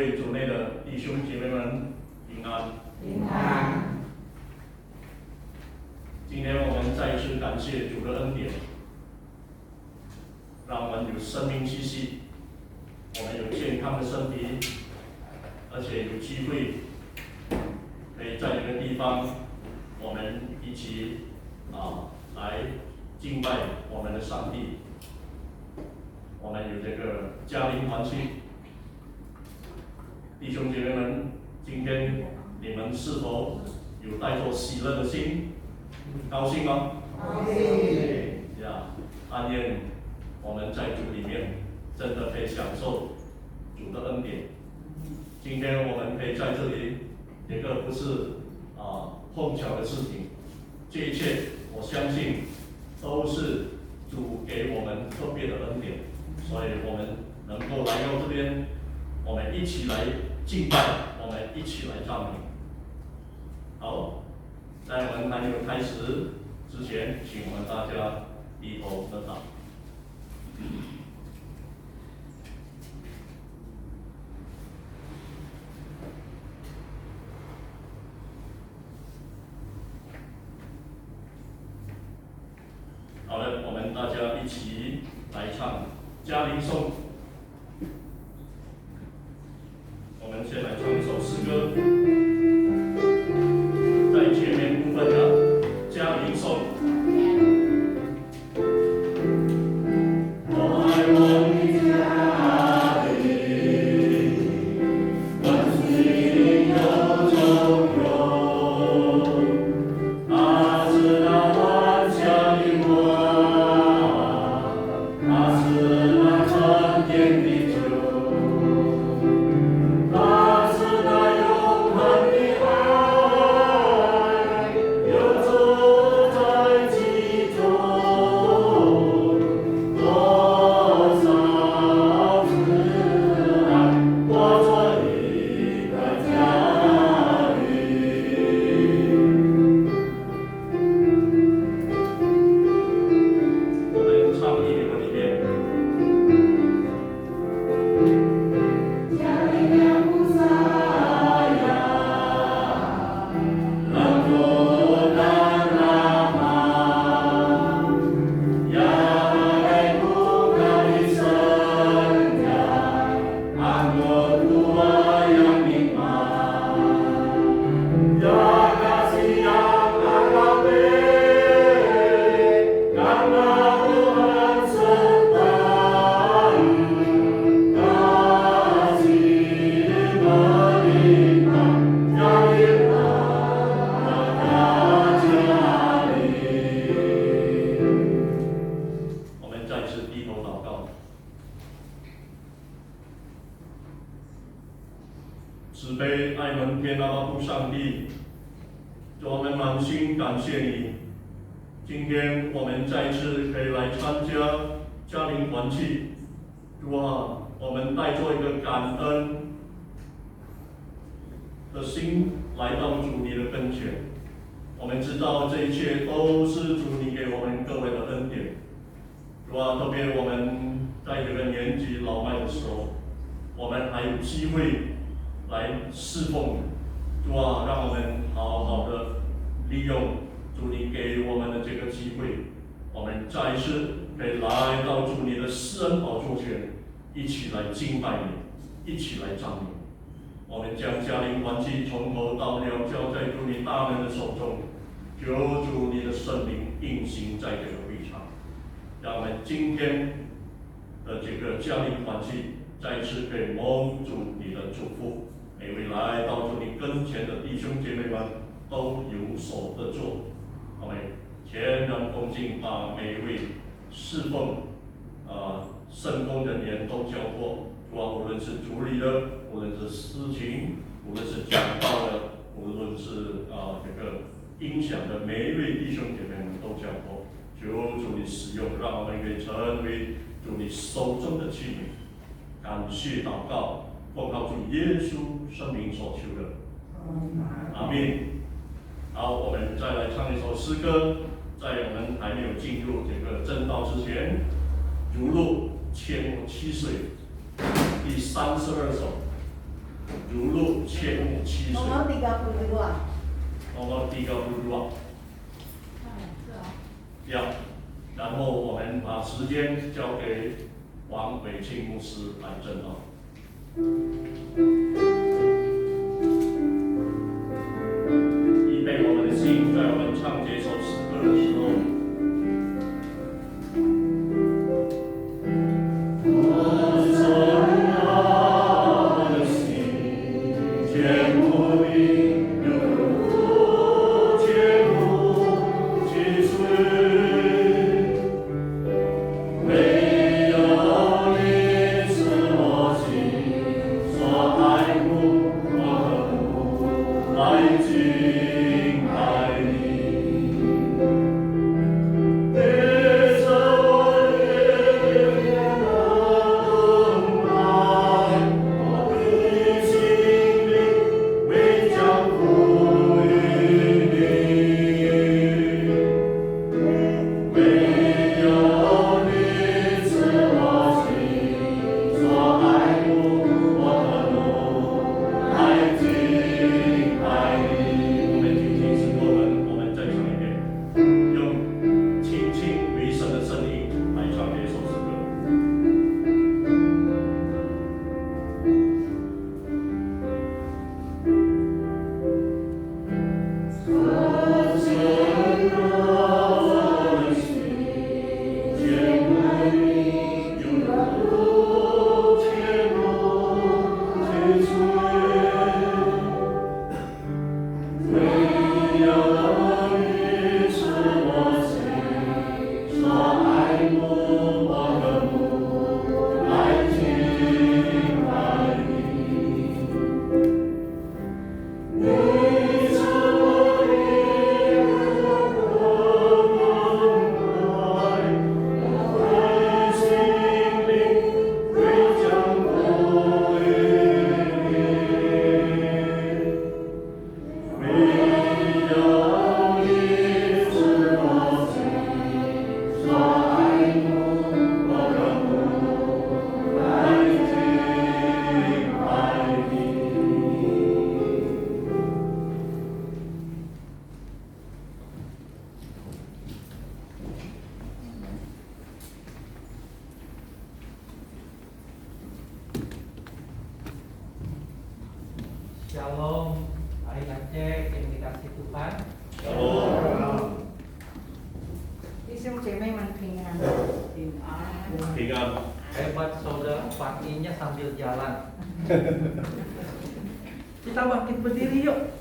位主内的弟兄姐妹们平安。平安。今天我们再一次感谢主的恩典，让我们有生命气息，我们有健康的身体，而且有机会可以在这个地方，我们一起来敬拜我们的上帝。我们有这个家庭团契，弟兄姐妹们，今天你们是否有带着喜乐的心？高兴吗？高兴。呀，但愿我们在主里面真的可以享受主的恩典。今天我们可以在这里，这个不是碰巧的事情，这一切我相信都是主给我们特别的恩典，所以我们能够来到这边，我们一起来敬拜，我们一起来赞美。好。在我们还没有开始之前，请我们大家低头合掌。好了，我们大家一起来唱嘉陵颂。我们先来唱一首诗歌。前面部分的嘉陵颂。慈悲爱们天父阿父上帝，主我们满心感谢你。今天我们再次可以来参加家庭团契，主啊，我们带着一个感恩的心来到主你的跟前。我们知道这一切都是主你给我们各位的恩典。主啊，特别我们在这个年纪老迈的时候，我们还有机会来侍奉主啊，让我们好好的利用主你给我们的这个机会，我们再一次可以来到主你的施恩宝座前，一起来敬拜你，一起来赞美。我们将家庭团契从头到了交在主你大能的手中，求主你的圣灵运行在这个会场，让我们今天的这个家庭团契再一次可以蒙主你的祝福。每位来到主你跟前的弟兄姐妹们都有所得做。我们全然恭敬把每一位侍奉圣工人员都交托。主啊，无论是处理的，无论是司琴，无论是讲道的，无论是这个音响的，每一位弟兄姐妹们都交托。求主你使用，让我们可以成为主你手中的器皿。感谢祷告。奉靠主耶稣圣名所求的，阿们。好，我们再来唱一首诗歌，在我们还没有进入这个正道之前，如鹿欠我7岁，第32首。如鹿切慕溪水。 Nomor 32. Nomor 32. Ya, 然后我们把时间交给王伟庆牧师来证道。预备我们的心，在我们唱这首诗歌的时候。 Shalom, Ari Aceh yang dikasih Tuhan. Shalom. 弟兄姐妹们平安，平安。平安。 Hebat saudara, paginya sambil jalan. Kita bangkit berdiri yuk.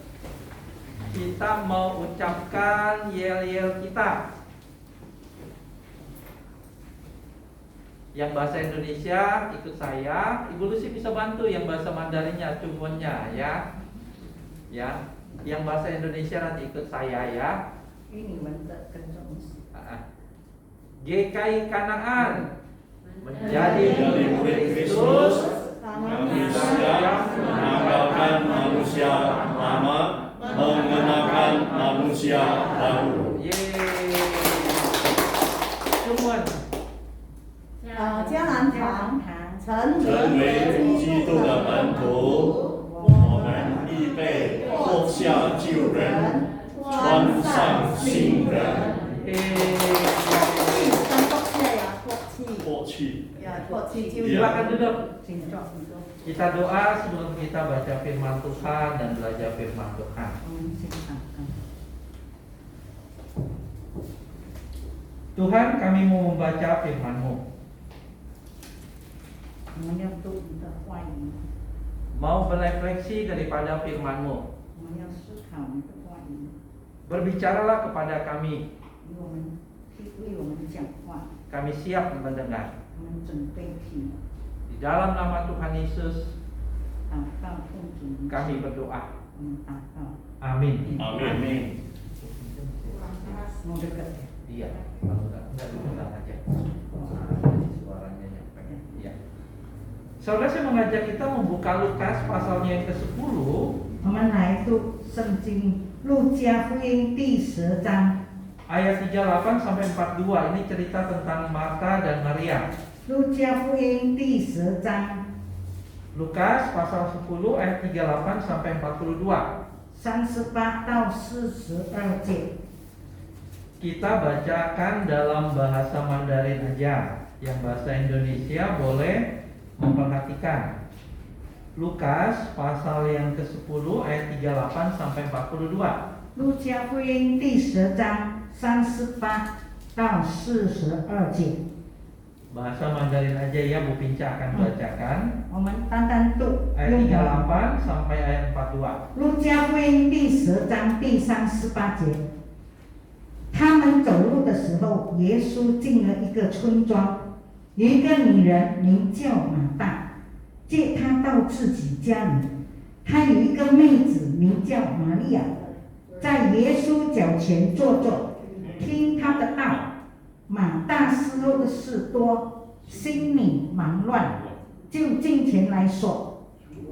Kita mau ucapkan yel-yel kita. Yang bahasa Indonesia ikut saya, Ibu Lucy bisa bantu yang bahasa Mandarinnya, cunggonnya ya. Ya, yang bahasa Indonesia nanti ikut saya ya. Ini bentuk kencang. GKI Kanaan menjadi murid Kristus, Kami siap menanggalkan manusia lama, mengenakan manusia baru. Yeay. Cunggon. 江南堂成成为基督的门徒，我们预备脱下旧人，穿上新人。唾弃。 Silakan duduk. Kita doa sebelum kita baca firman Tuhan dan belajar firman Tuhan. Tuhan, kami mau membaca firman-Mu. Mau berefleksi daripada firman-Mu. Berbicaralah kepada kami. Kami siap mendengar. Di dalam nama Tuhan Yesus kami berdoa. Amin. Amin. Mau dekat ya? Iya, kalau enggak diundang aja. Suaranya nyampe. Iya. Saudara, saya mengajak kita membuka Lukas pasalnya yang ke-10. 我们来读圣经路加福音第10章。 Ayat 38 sampai 42 ini cerita tentang Marta dan Maria. 路加福音第10章 Lukas pasal 10 ayat 38 sampai 42. 38到42节。 Kita bacakan dalam bahasa Mandarin aja. Yang bahasa Indonesia boleh memperhatikan. Lukas pasal yang ke-10 ayat 38 sampai 42. 路加福音第10章38到42节。 Bahasa Mandarin aja ya, Bu Pinca akan bacakan 我们单单读 ayat 用 38 sampai ayat 42. 路加福音第10章第38节。他们走路的时候，耶稣进了一个村庄，有一个女人名叫马大，接他到自己家里。她有一个妹子名叫玛利亚，在耶稣脚前坐着，听他的道。马大伺候的事多，心里忙乱，就进前来说：“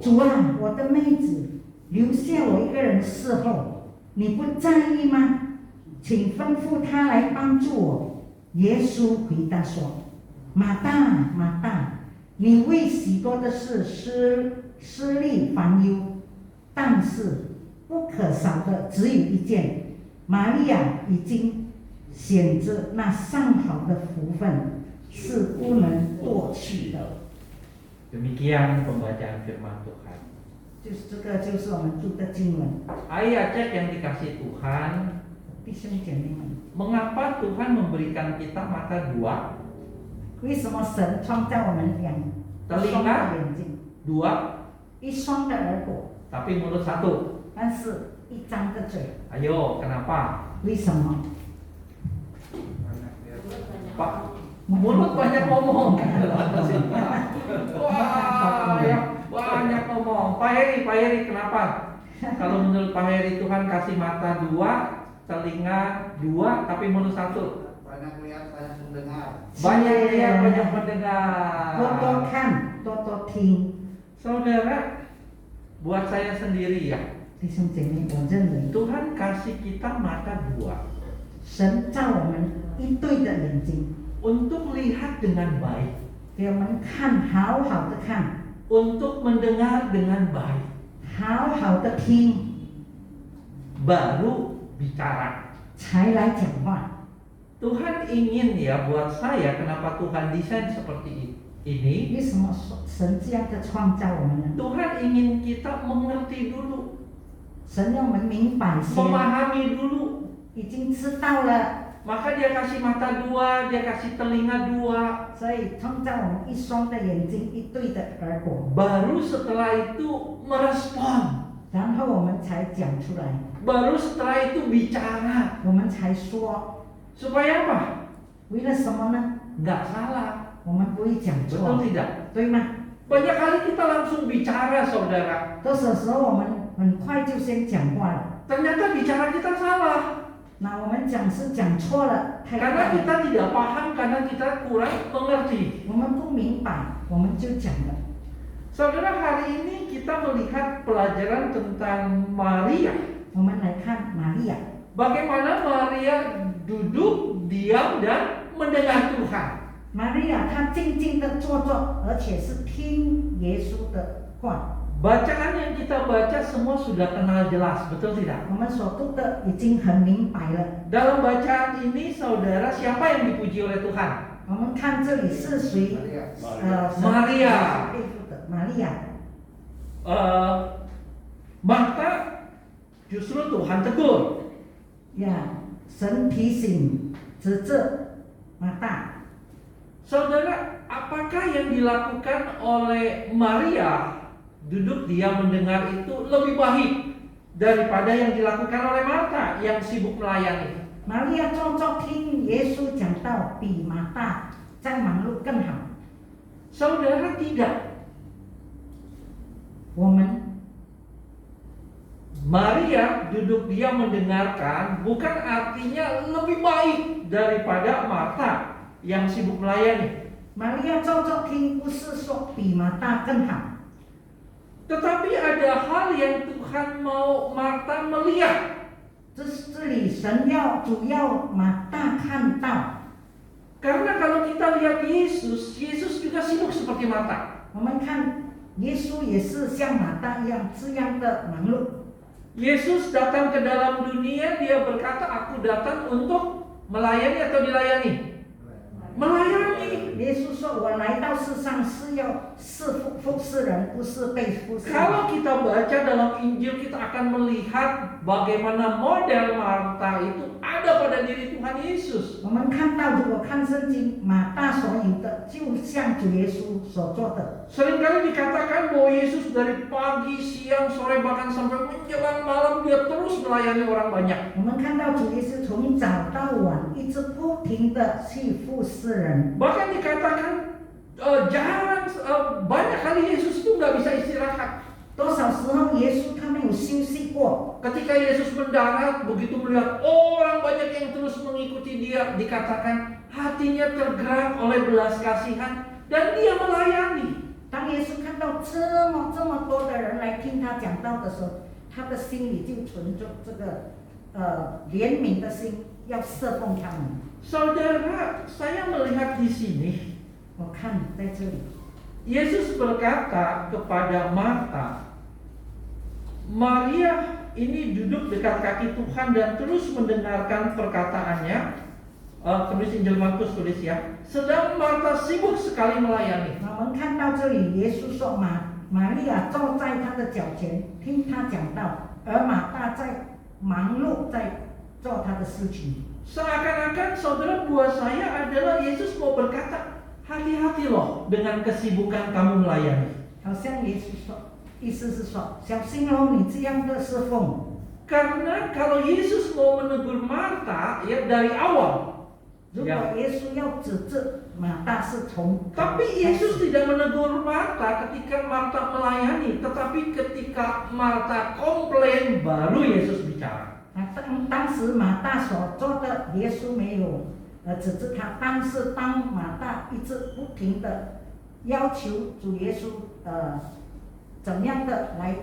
主啊，我的妹子留下我一个人伺候，你不在意吗？请吩咐她来帮助我。”耶稣回答说：“马大，马大，你为许多的事思虑烦忧，但是不可少的只有一件。玛利亚已经选择那上好的福分，是不能夺去的。” Demikian pembacaan firman Tuhan. 这个就是我们读的经文。 Ayat yang dikasih Tuhan, 弟兄姐妹们， mengapa Tuhan memberikan kita mata dua, 为什么神创造我们一双的眼睛， dua, 一双的耳朵， tapi mulut satu? 但是一张的嘴？ Ayo, kenapa? 为什么？ Pak, mulut banyak ngomong. Wah, ya, banyak ngomong. Pak Heri, kenapa? Kalau menurut Pak Heri Tuhan kasih mata dua, telinga dua, tapi mulut satu. Banyak lihat, banyak mendengar. Banyak lihat, banyak mendengar. 多多看，多多听。 Saudara, buat saya sendiri ya, 弟兄姐妹，我认为 Tuhan kasih kita mata dua 神造我们一对的眼睛， untuk lihat dengan baik, 给我们看，好好的看， untuk mendengar dengan baik, 好好的听， baru bicara. 才来讲话。 Tuhan ingin ya buat saya, kenapa Tuhan desain seperti ini? 为什么神这样的创造我们呢？ Tuhan ingin kita mengerti dulu, 神让我们明白先， memahami dulu. 已经知道了， Maka dia kasih mata dua, dia kasih telinga dua. 所以创造我们一双的眼睛，一对的耳朵， Baru setelah itu merespon. 然后我们才讲出来， Baru setelah itu bicara. 我们才说， Supaya apa? 为了什么呢？ Nggak salah. 我们不会讲 Betul 错， tidak? 对吗？ Banyak kali kita langsung bicara, saudara. 多少时候我们很快就先讲话了， Ternyata bicara kita salah. 那我们讲是讲错了，太 Karena 快了， kita tidak paham, karena kita kurang mengerti. 我们不明白，我们就讲了。 Saudara, hari ini kita melihat pelajaran tentang Maria. 我们来看玛利亚， Bagaimana Maria duduk, diam, dan mendengar Tuhan. 玛利亚她静静的坐着，而且是听耶稣的话。 Bacaan yang kita baca semua sudah kenal jelas, betul tidak? 我们所读的已经很明白了。 Dalam bacaan ini, saudara, siapa yang dipuji oleh Tuhan? 我们看这里是谁？ Maria. 神 Maria 佩服的玛利亚。 Marta justru Tuhan tegur. 呀，神提醒指责马大。 Saudara, apakah yang dilakukan oleh Maria duduk diam mendengar itu lebih baik daripada yang dilakukan oleh Marta yang sibuk melayani? 玛利亚坐着听耶稣讲道，比马大在忙碌更好。 Saudara, tidak. 我们 Maria duduk diam mendengarkan bukan artinya lebih baik daripada Marta yang sibuk melayani. 玛利亚坐着听，不是说比马大更好， Tetapi ada hal yang Tuhan mau Marta melihat. 这里神主要马大看到。 Karena kalau kita lihat Yesus, Yesus juga sibuk seperti Marta. 我们看耶稣也是像马大一样这样的忙碌。 Yesus datang ke dalam dunia, dia berkata, aku datang untuk melayani atau dilayani? Melayani. 耶稣说：“我来到世上是要服侍人，不是被服侍。” Kalau kita baca dalam Injil, kita akan melihat bagaimana model Marta itu ada pada diri Tuhan Yesus. 我们看到，如果看圣经，马大所有的，就像主耶稣所做的。 Seringkali dikatakan bahwa Yesus dari pagi, siang, sore, bahkan sampai menjelang malam dia terus melayani orang banyak. 我们看到主耶稣从早到晚一直不停的去服侍人。 Bahkan dikatakan banyak kali Yesus itu nggak bisa istirahat. 多少时候耶稣他没有休息过？ Ketika Yesus mendarat, begitu melihat orang banyak yang terus mengikuti dia, dikatakan hatinya tergerak oleh belas kasihan dan dia melayani. 当耶稣看到这么多的人来听他讲道的时候，他的心里就存着这个怜悯的心，要侍奉他们。 Saudara, saya melihat di sini 我看在这里， Yesus berkata kepada Marta, Maria ini duduk dekat kaki Tuhan dan terus mendengarkan perkataannya. Tulis Injil Markus tulis ya. Sedang Marta sibuk sekali melayani. 我们看到这里，耶稣说玛利亚坐在他的脚前听他讲道，而马大在忙碌在做他的事情。 Seakan-akan saudara buat saya adalah Yesus mau berkata, hati-hati loh dengan kesibukan kamu melayani. 好像耶稣说，意思是说，小心哦，你这样的侍奉。 Karena kalau Yesus mau menegur Marta ya dari awal. 如果耶稣要指责马大是从， Tapi Yesus tidak menegur Marta ketika Marta melayani, tetapi ketika Marta komplain baru Yesus bicara. 当时马大所做的，耶稣没有指责他，但是当马大一直不停的要求主耶稣怎样的来，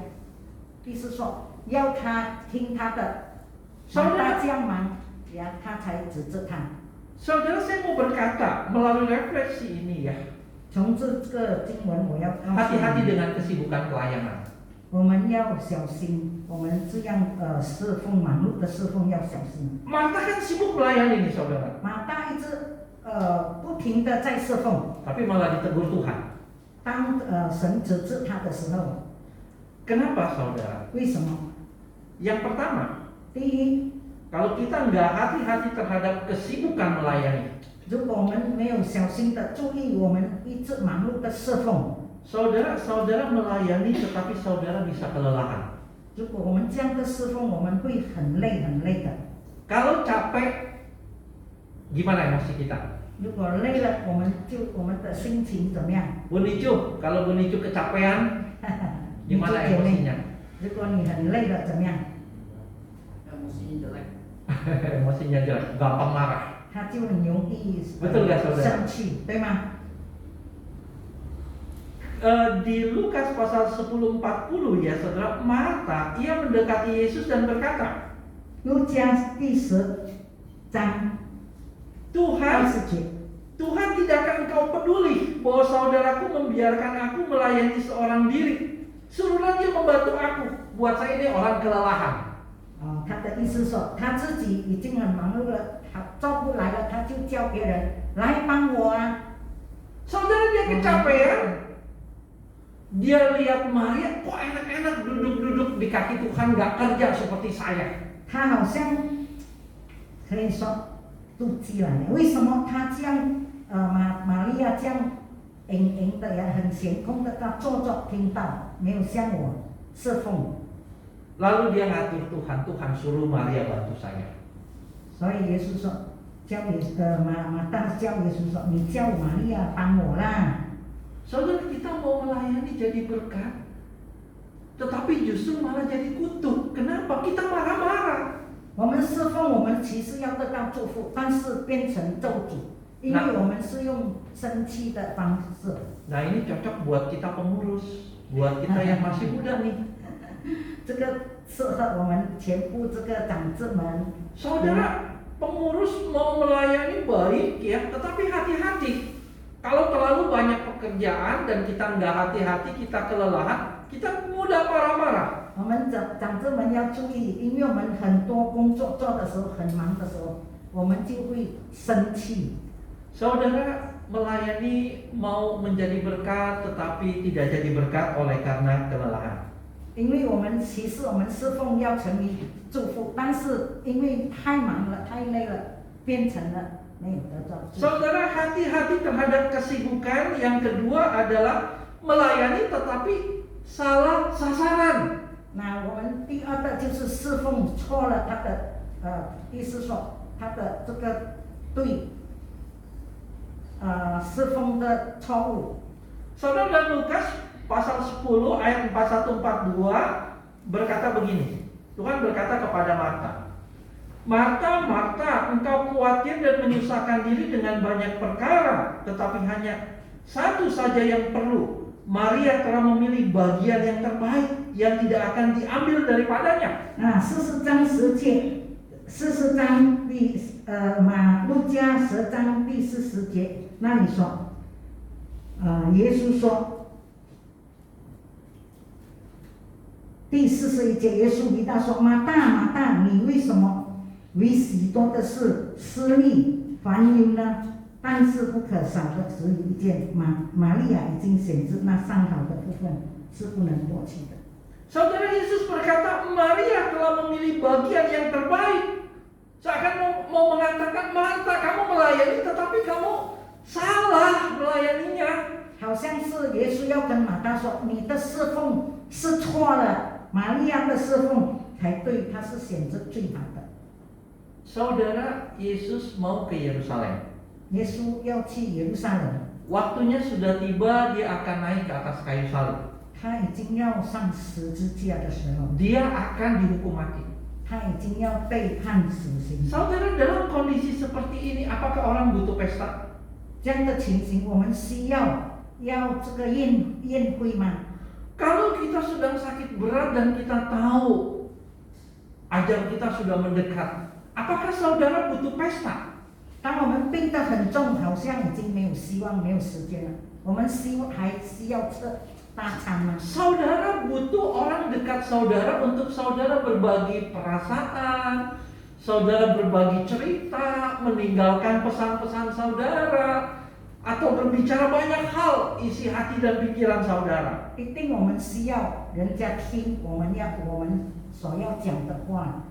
意思说要他听他的，马大这样忙，呀，他才指责他。 Saudara, saya mau berkata melalui refleksi ini ya, 从这个经文我要告诉 hati-hati 你， dengan kesibukan pelayanan. 我们要小心，我们这样侍奉忙碌的侍奉要小心。 Marta kan sibuk melayani nih saudara, 马大一直不停的在侍奉， tapi malah ditegur Tuhan. 当神指责他的时候， Kenapa saudara? 为什么？ Yang pertama, 第一， kalau kita nggak hati-hati terhadap kesibukan melayani, 如果我们没有小心的注意我们一直忙碌的侍奉， saudara melayani tetapi saudara bisa kelelahan. 如果我们这样的侍奉，我们会很累的。 Kalau capek, gimana emosi kita? 如果累了，我们的心情怎么样？ Bunicu, kalau Bunicu kecapean, gimana emosinya? 如果你很累了，怎么样？ Emosinya jelek. Emosinya jelek, gampang marah. 他就很容易 Betul nggak, saudara? 生气，对吗？ Di Lukas pasal 10:40 ya saudara, Marta ia mendekati Yesus dan berkata, 路加第10章 Tuhan 20节， Tuhan tidakkah engkau peduli bahwa saudaraku membiarkan aku melayani seorang diri? Suruhlah dia membantu aku, buat saya ini orang kelelahan. 他的意思说，他自己已经很忙碌了，他做不来了，他就叫别人来帮我啊。 Saudara dia kecapean, dia lihat Maria kok enak-enak duduk-duduk di kaki Tuhan, gak kerja seperti saya. 他好像可以说妒忌了，为什么他这样玛利亚这样硬的呀，很闲空的，他坐着听到，没有像我侍奉。 Lalu dia ngatur Tuhan, Tuhan suruh Maria bantu saya. 所以耶稣说，马大叫耶稣说，你叫玛利亚帮我啦。 Saudara, kita mau melayani jadi berkat, tetapi justru malah jadi kutuk. Kenapa? Kita marah-marah. 我们侍奉，我们其实要得到祝福，但是变成咒诅，因为我们是用生气的方式。 Nah ini cocok buat kita pengurus, buat kita yang masih muda nih. 这个适合我们全部这个长子们。 Saudara, pengurus mau melayani baik ya, tetapi hati-hati. Kalau terlalu banyak pekerjaan dan kita nggak hati-hati, kita kelelahan, kita mudah marah-marah. 我们长者们要注意，因为我们很多工作做的时候很忙的时候，我们就会生气。 Saudara melayani mau menjadi berkat, tetapi tidak jadi berkat oleh karena kelelahan. 因为我们其实我们侍奉要成为祝福，但是因为太忙了、太累了，变成了没有得到祝福。 Saudara hati-hati terhadap kesibukan. Yang kedua adalah melayani tetapi salah sasaran. 那我们第二个就是侍奉错了他的意思说他的这个对侍奉的错误。 Saudara, dalam Lukas pasal 10 ayat 41-42 berkata begini. Tuhan berkata kepada Marta, Marta, Marta, engkau khawatir dan menyusahkan diri dengan banyak perkara, tetapi hanya satu saja yang perlu. Maria telah memilih bagian yang terbaik yang tidak akan diambil daripadanya. 40章10节，40章第路加10章第40节那里说，耶稣说，第41节耶稣回答说：“马大，马大，你为什么为许多的事思虑烦忧呢？但是不可少的只有一件，玛利亚已经选择那上好的部分，是不能夺去的。” Saudara, Yesus berkata, Maria telah memilih bagian yang terbaik. Seakan mau mengatakan, Marta, kamu melayani tetapi kamu salah melayaninya. 好像是耶稣要跟马大说：“你的侍奉是错了，玛利亚的侍奉才对，她是选择最好的。” Saudara, Yesus mau ke Yerusalem. 耶稣要去耶路撒冷， Waktunya sudah tiba, dia akan naik ke atas kayu salib. 他已经要上十字架的时候， Dia akan dihukum mati. 他已经要被判死刑。 Saudara, dalam kondisi seperti ini, apakah orang butuh pesta? 这样的情形，我们需要这个宴会吗？ Kalau kita sedang sakit berat dan kita tahu ajal kita sudah mendekat, apakah saudara butuh pesta? 当我们病得很重，好像已经没有希望、没有时间了，我们还需要吃大餐吗？ Saudara butuh orang dekat saudara untuk saudara berbagi perasaan, saudara berbagi cerita, meninggalkan pesan-pesan saudara, atau berbicara banyak hal isi hati dan pikiran saudara. 一定我们需要人家听我们所要讲的话。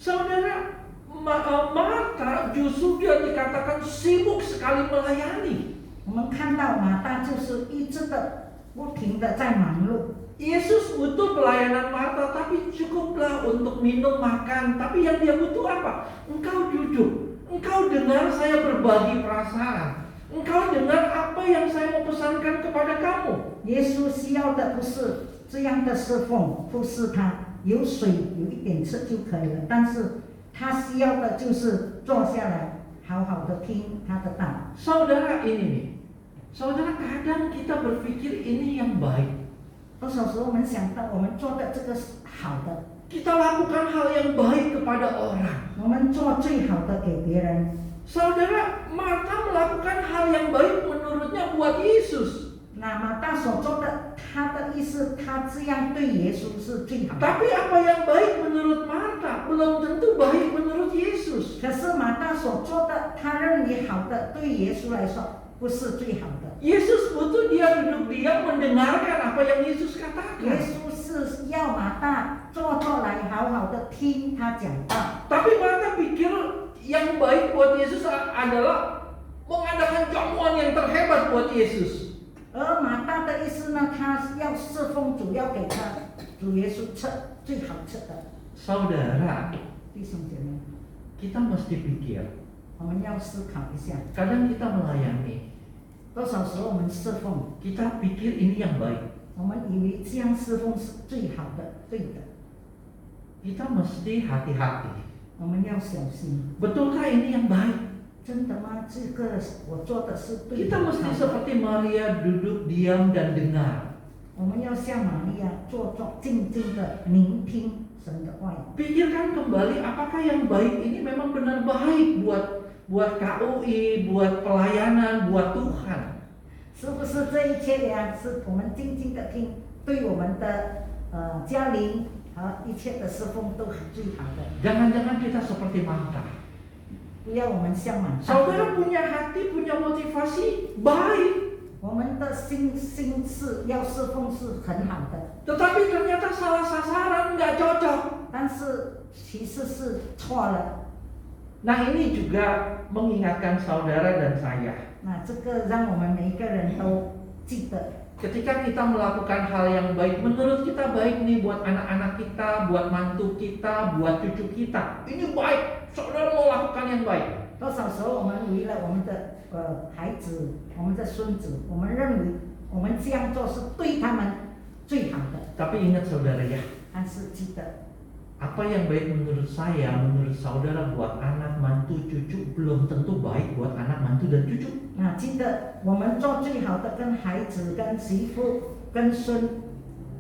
Saudara, Marta justru dia dikatakan sibuk sekali melayani. 我们看到马大就是一直的不停的在忙碌。 Yesus butuh pelayanan Marta, tapi cukuplah untuk minum makan. Tapi yang dia butuh apa? Engkau duduk, engkau dengar saya berbagi perasaan, engkau dengar apa yang saya mau pesankan kepada kamu. 耶稣需要的不是这样的侍奉，不是他有水有一点吃就可以了，但是他需要的就是坐下来，好好的听他的道。 Saudara, ini nih, saudara, kadang kita berpikir ini yang baik. 多少时候我们想到我们做的这个是好的， Kita lakukan hal yang baik kepada orang. 我们做最好的给别人。 Saudara, Marta melakukan hal yang baik menurutnya buat Yesus. 那马大所做的，他的意思，他这样对耶稣是最好的。 Tapi apa yang baik menurut Marta belum tentu baik menurut Yesus. 可是马大所做的，他认为好的，对耶稣来说不是最好的。 Yesus butuh dia duduk diam mendengarkan apa yang Yesus 耶 katakan. 稣是要马大坐来，好好的听他讲道。 Tapi Marta pikir yang baik buat Yesus adalah mengadakan jamuan yang terhebat buat Yesus. 而马大的意思呢，他要侍奉主，要给他主耶稣吃最好吃的。 Saudara, 弟兄姐妹， kita mesti pikir. 我们要思考一下， Kadang kita melayani, 多少时候我们侍奉， kita pikir ini yang baik. 我们以为这样侍奉是最好的、对的， Kita mesti hati-hati. 我们要小心。 Betulkah ini yang baik? 真的吗？这个我做的是对的。 Kita mesti 好的 seperti Maria duduk diam dan dengar. 我们要像玛利亚坐静静的聆听神的话语。 Pikirkan kembali apakah yang baik ini memang benar baik buat KUI, buat pelayanan, buat Tuhan. 是不是这一切呀？是我们静静的听，对我们的家庭和一切的侍奉都很最好的。 Jangan-jangan kita seperti Marta. 不要我们像马大， Saudara punya hati, punya motivasi baik, 我们的心是要侍奉是很好的， tetapi ternyata salah sasaran, nggak cocok. 但是其实是错了。 Nah ini juga mengingatkan saudara dan saya. 那这个让我们每一个人都记得， Ketika kita melakukan hal yang baik, menurut kita baik nih buat anak-anak kita, buat mantu kita, buat cucu kita. Ini baik, saudara mau lakukan yang baik. 多少时候我们为了我们的孩子、我们的孙子，我们认为我们这样做是对他们最好的。 Tapi ingat saudara ya, 但是记得， apa yang baik menurut saya, menurut saudara buat anak, mantu, cucu belum tentu baik buat anak, mantu dan cucu. 那记得我们做最好的，跟孩子、跟媳妇、跟孙，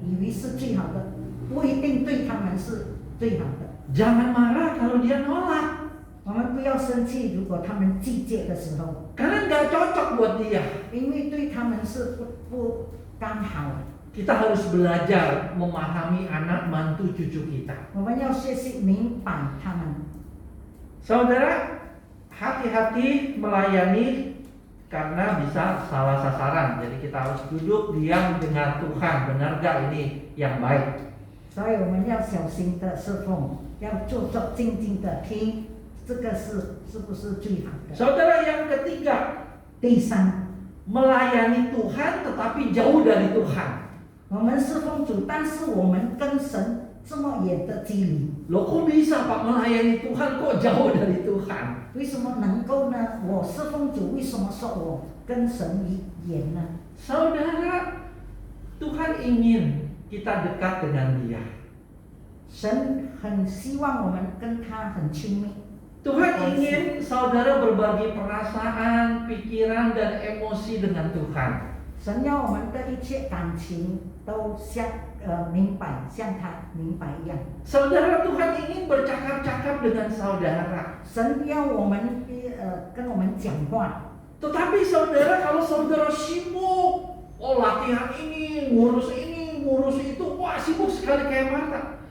以为是最好的，不一定对他们是最好的。 Jangan marah kalau dia nolak, 我们不要生气，如果他们拒绝的时候， karena nggak cocok buat dia. 因为对他们是不刚好。 Kita harus belajar memahami anak, mantu, cucu kita. 我们要学习明白他们。 Saudara, hati-hati melayani karena bisa salah sasaran. Jadi kita harus duduk diam dengan Tuhan. Benar gak ini yang baik? 所以我们要小心的侍奉，要坐着静静的听，这个是不是最好的？ Saudara yang ketiga, 第三， melayani Tuhan tetapi jauh dari Tuhan. 我们侍奉主，但是我们跟神这么远的距离， Loh kok bisa Pak melayani Tuhan kok jauh dari Tuhan? 为什么能够呢？我侍奉主，为什么说我跟神远呢？ Saudara, Tuhan ingin kita dekat dengan Dia. 神很希望我们跟他很亲密。 Tuhan ingin saudara berbagi perasaan, pikiran, dan emosi dengan Tuhan. 神要我们的一切感情都明白，像他明白一样。 Saudara, Tuhan ingin bercakap-cakap dengan saudara. 神要我们跟我们讲话， Tetapi saudara, kalau saudara sibuk, latihan ini, ngurus itu, wah sibuk sekali kayak Marta.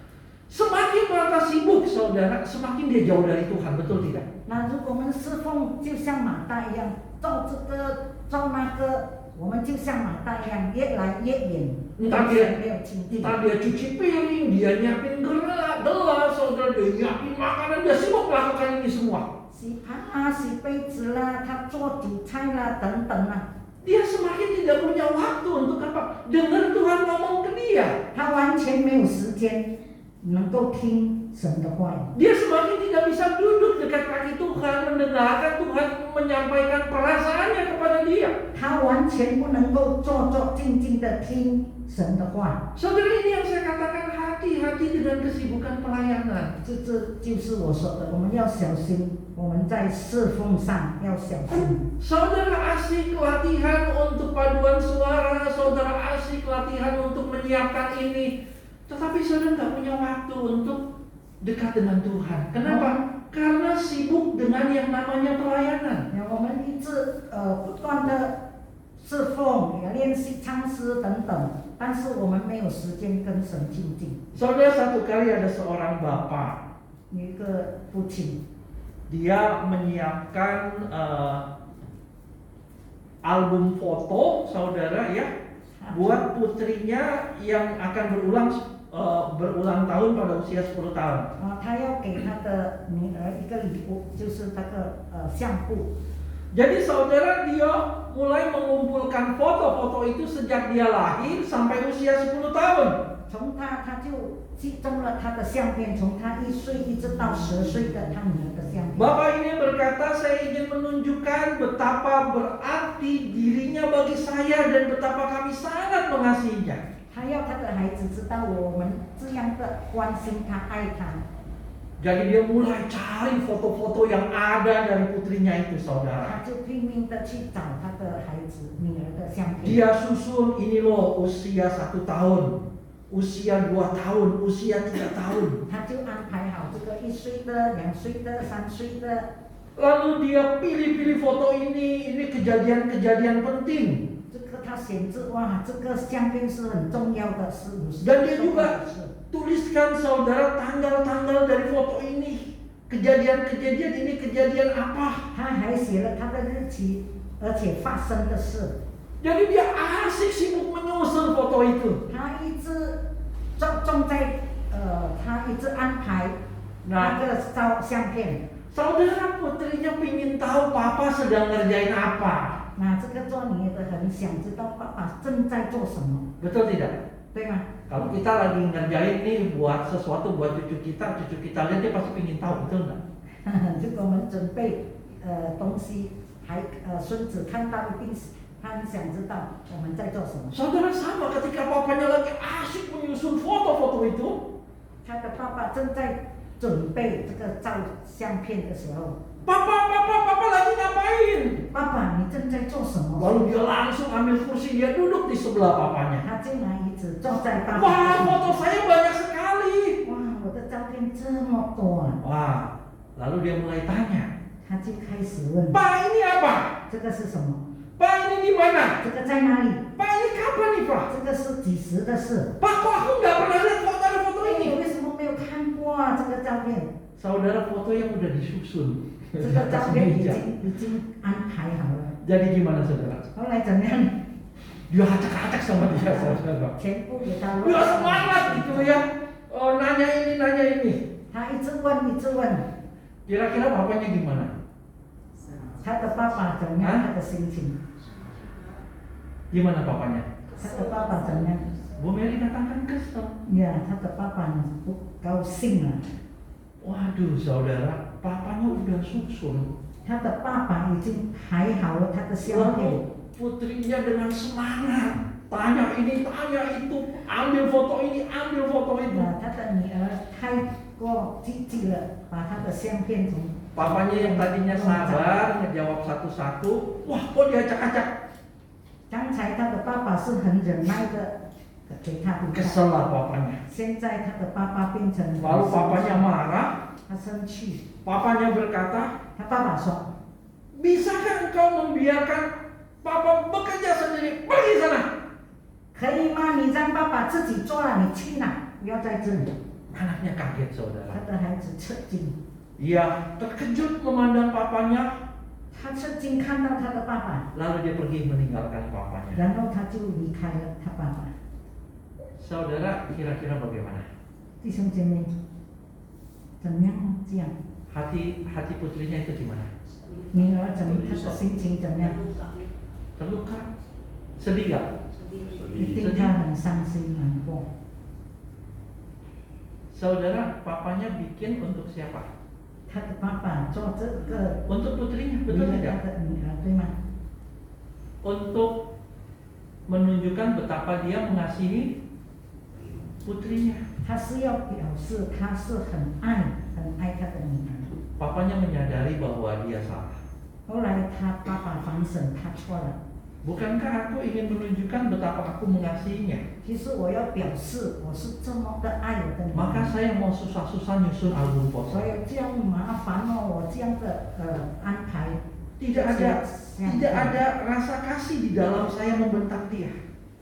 Semakin Marta sibuk saudara, semakin dia jauh dari Tuhan, betul tidak? 那如果我们侍奉就像马大一样，做这个做那个，我们就像马大一样，越来越远，跟神没有亲近。 Entah dia cuci piring, dia nyiapin gelas, saudara, dia nyiapin makanan, dia sibuk melakukan ini semua. 洗盘啊，洗杯子啦，他做煮菜啦，等等啦， Dia semakin tidak punya waktu untuk apa? Dengar Tuhan ngomong ke dia. 他完全没有时间能够听神的话语。 Dia semakin tidak bisa duduk dekat kaki Tuhan, mendengarkan Tuhan menyampaikan perasaannya kepada dia. 他完全不能够坐静静的听神的话。 Saudara, ini yang saya katakan, hati-hati dengan kesibukan pelayanan. 这就是我说的，我们要小心，我们在侍奉上要小心。 Saudara asik latihan untuk paduan suara, saudara asik latihan untuk menyiapkan ini, tetapi saudara nggak punya waktu untuk dekat dengan Tuhan. Kenapa? Karena sibuk dengan yang namanya pelayanan. 我们一直不断的侍奉，也练习唱诗等等，但是我们没有时间跟神亲近。 Saudara, satu kali ada seorang bapak, 有一个父亲， dia menyiapkan album foto, saudara ya, buat putrinya yang akan berulang tahun pada usia 10 tahun. 他要给他的女儿一个礼物，就是那个相簿。 Jadi saudara, dia mulai mengumpulkan foto-foto itu sejak dia lahir sampai usia 10 tahun. 从他就集中了他的相片，从他1岁一直到10岁的他女儿的相片。 Bapak ini berkata, saya ingin menunjukkan betapa berarti dirinya bagi saya dan betapa kami sangat mengasihinya. 他要他的孩子知道我们这样的关心他、爱他。 Jadi dia mulai cari foto-foto yang ada dari putrinya itu, saudara. 他就拼命的去找他的孩子、女儿的相片。 Dia susun, ini loh usia 1 tahun, usia 2 tahun, usia 3 tahun. 他就安排好这个1岁的、2岁的、3岁的。 Lalu dia pilih-pilih foto ini kejadian-kejadian penting. 这个他显示哇，这个相片是很重要的事， Dan dia juga tuliskan saudara tanggal-tanggal dari foto ini. Kejadian-kejadian ini kejadian apa? 他还写了他的日期，而且发生的事。 Jadi dia asik sibuk menyusun foto itu. 他一直重在他一直安排那个相片。 Saudara putrinya ingin tahu papa sedang ngerjain apa. 那这个做女的很想知道爸爸正在做什么， Betul tidak? 对吗？ Kalau kita lagi ngerjain nih buat sesuatu buat cucu kita lihat dia pasti ingin tahu, betul nggak? 如果我们准备东西，孙子看到一定他很想知道我们在做什么。 Saudara sama ketika papanya lagi asik menyusun foto-foto itu. 他的爸爸正在准备这个照相片的时候， Papa lagi ngapain? 爸爸你正在做什么？ Lalu dia langsung ambil kursi, dia duduk di sebelah papanya. 他竟然一直坐在爸爸。 Wah, foto saya banyak sekali. 哇，我的照片这么多啊！ Wah, lalu dia mulai tanya, 他就开始问， Pak ini apa? 这个是什么？ Pak ini di mana? 这个在哪里？ Pak ini kapan nih Pak? 这个是几时的事？ Pak kok aku nggak pernah lihat foto 你 ini? 为什么没有看过啊？这个照片， Saudara foto yang udah disusun. 这个照片已经安排好了。 Jadi gimana saudara? 后来怎么样？ Dia acak-acak sama dia saudara. 全部给他 Dia semangat gitu ya. Oh, nanya ini. 他一直问， Kira-kira bapaknya gimana? 他的爸爸怎么样？他的心情， Gimana papanya? 他的爸爸怎么样？ Bu Mary katakan kesel. 呀，他的爸爸不高兴了。 Waduh saudara, papanya udah susun. 他的爸爸已经排好了他的相片。 Lalu putrinya dengan semangat tanya ini, tanya itu, ambil foto ini, ambil foto itu. 他的女儿太过积极了，把他的相片从 Papanya yang tadinya sabar ngejawab satu-satu, wah kok diacak-acak. 刚才他的爸爸是很忍耐的给他读 Kesel lah papanya. 现在他的爸爸变成 Lalu papanya marah, 他生气， papanya berkata, 他爸爸说 bisakah engkau membiarkan papa bekerja sendiri? Pergi sana. 可以吗？你让爸爸自己做了，你去哪？不要在这里。 Anaknya kaget 他 saudara. 的孩子吃惊， Ia terkejut memandang papanya, 他吃惊看到他的爸爸， lalu dia pergi meninggalkan papanya. 然后他就离开了他爸爸。 Saudara, kira-kira bagaimana? 弟兄姐妹，怎么样这样？ Hati putrinya itu gimana? 女儿怎么？她的心情怎么样？ Terluka? Sedih gak? 一定她很伤心难过。 Saudara, papanya bikin untuk siapa? 他的爸爸做这个 Untuk putrinya, 为 betul 了 tidak? 他的女儿，对吗？ Untuk menunjukkan betapa dia mengasihi putrinya. 他是要表示他是很爱他的女儿。 Papanya menyadari bahwa dia salah. 后来他爸爸反省，他错了。 Bukankah aku ingin menunjukkan betapa aku mengasihinya? 其实我要表示我是这么的爱我的女 Maka 儿， saya mau susah-susah nyusun album 所 foto. 以这样麻烦哦，我这样的安排， Tidak ada rasa kasih di dalam saya membentak dia.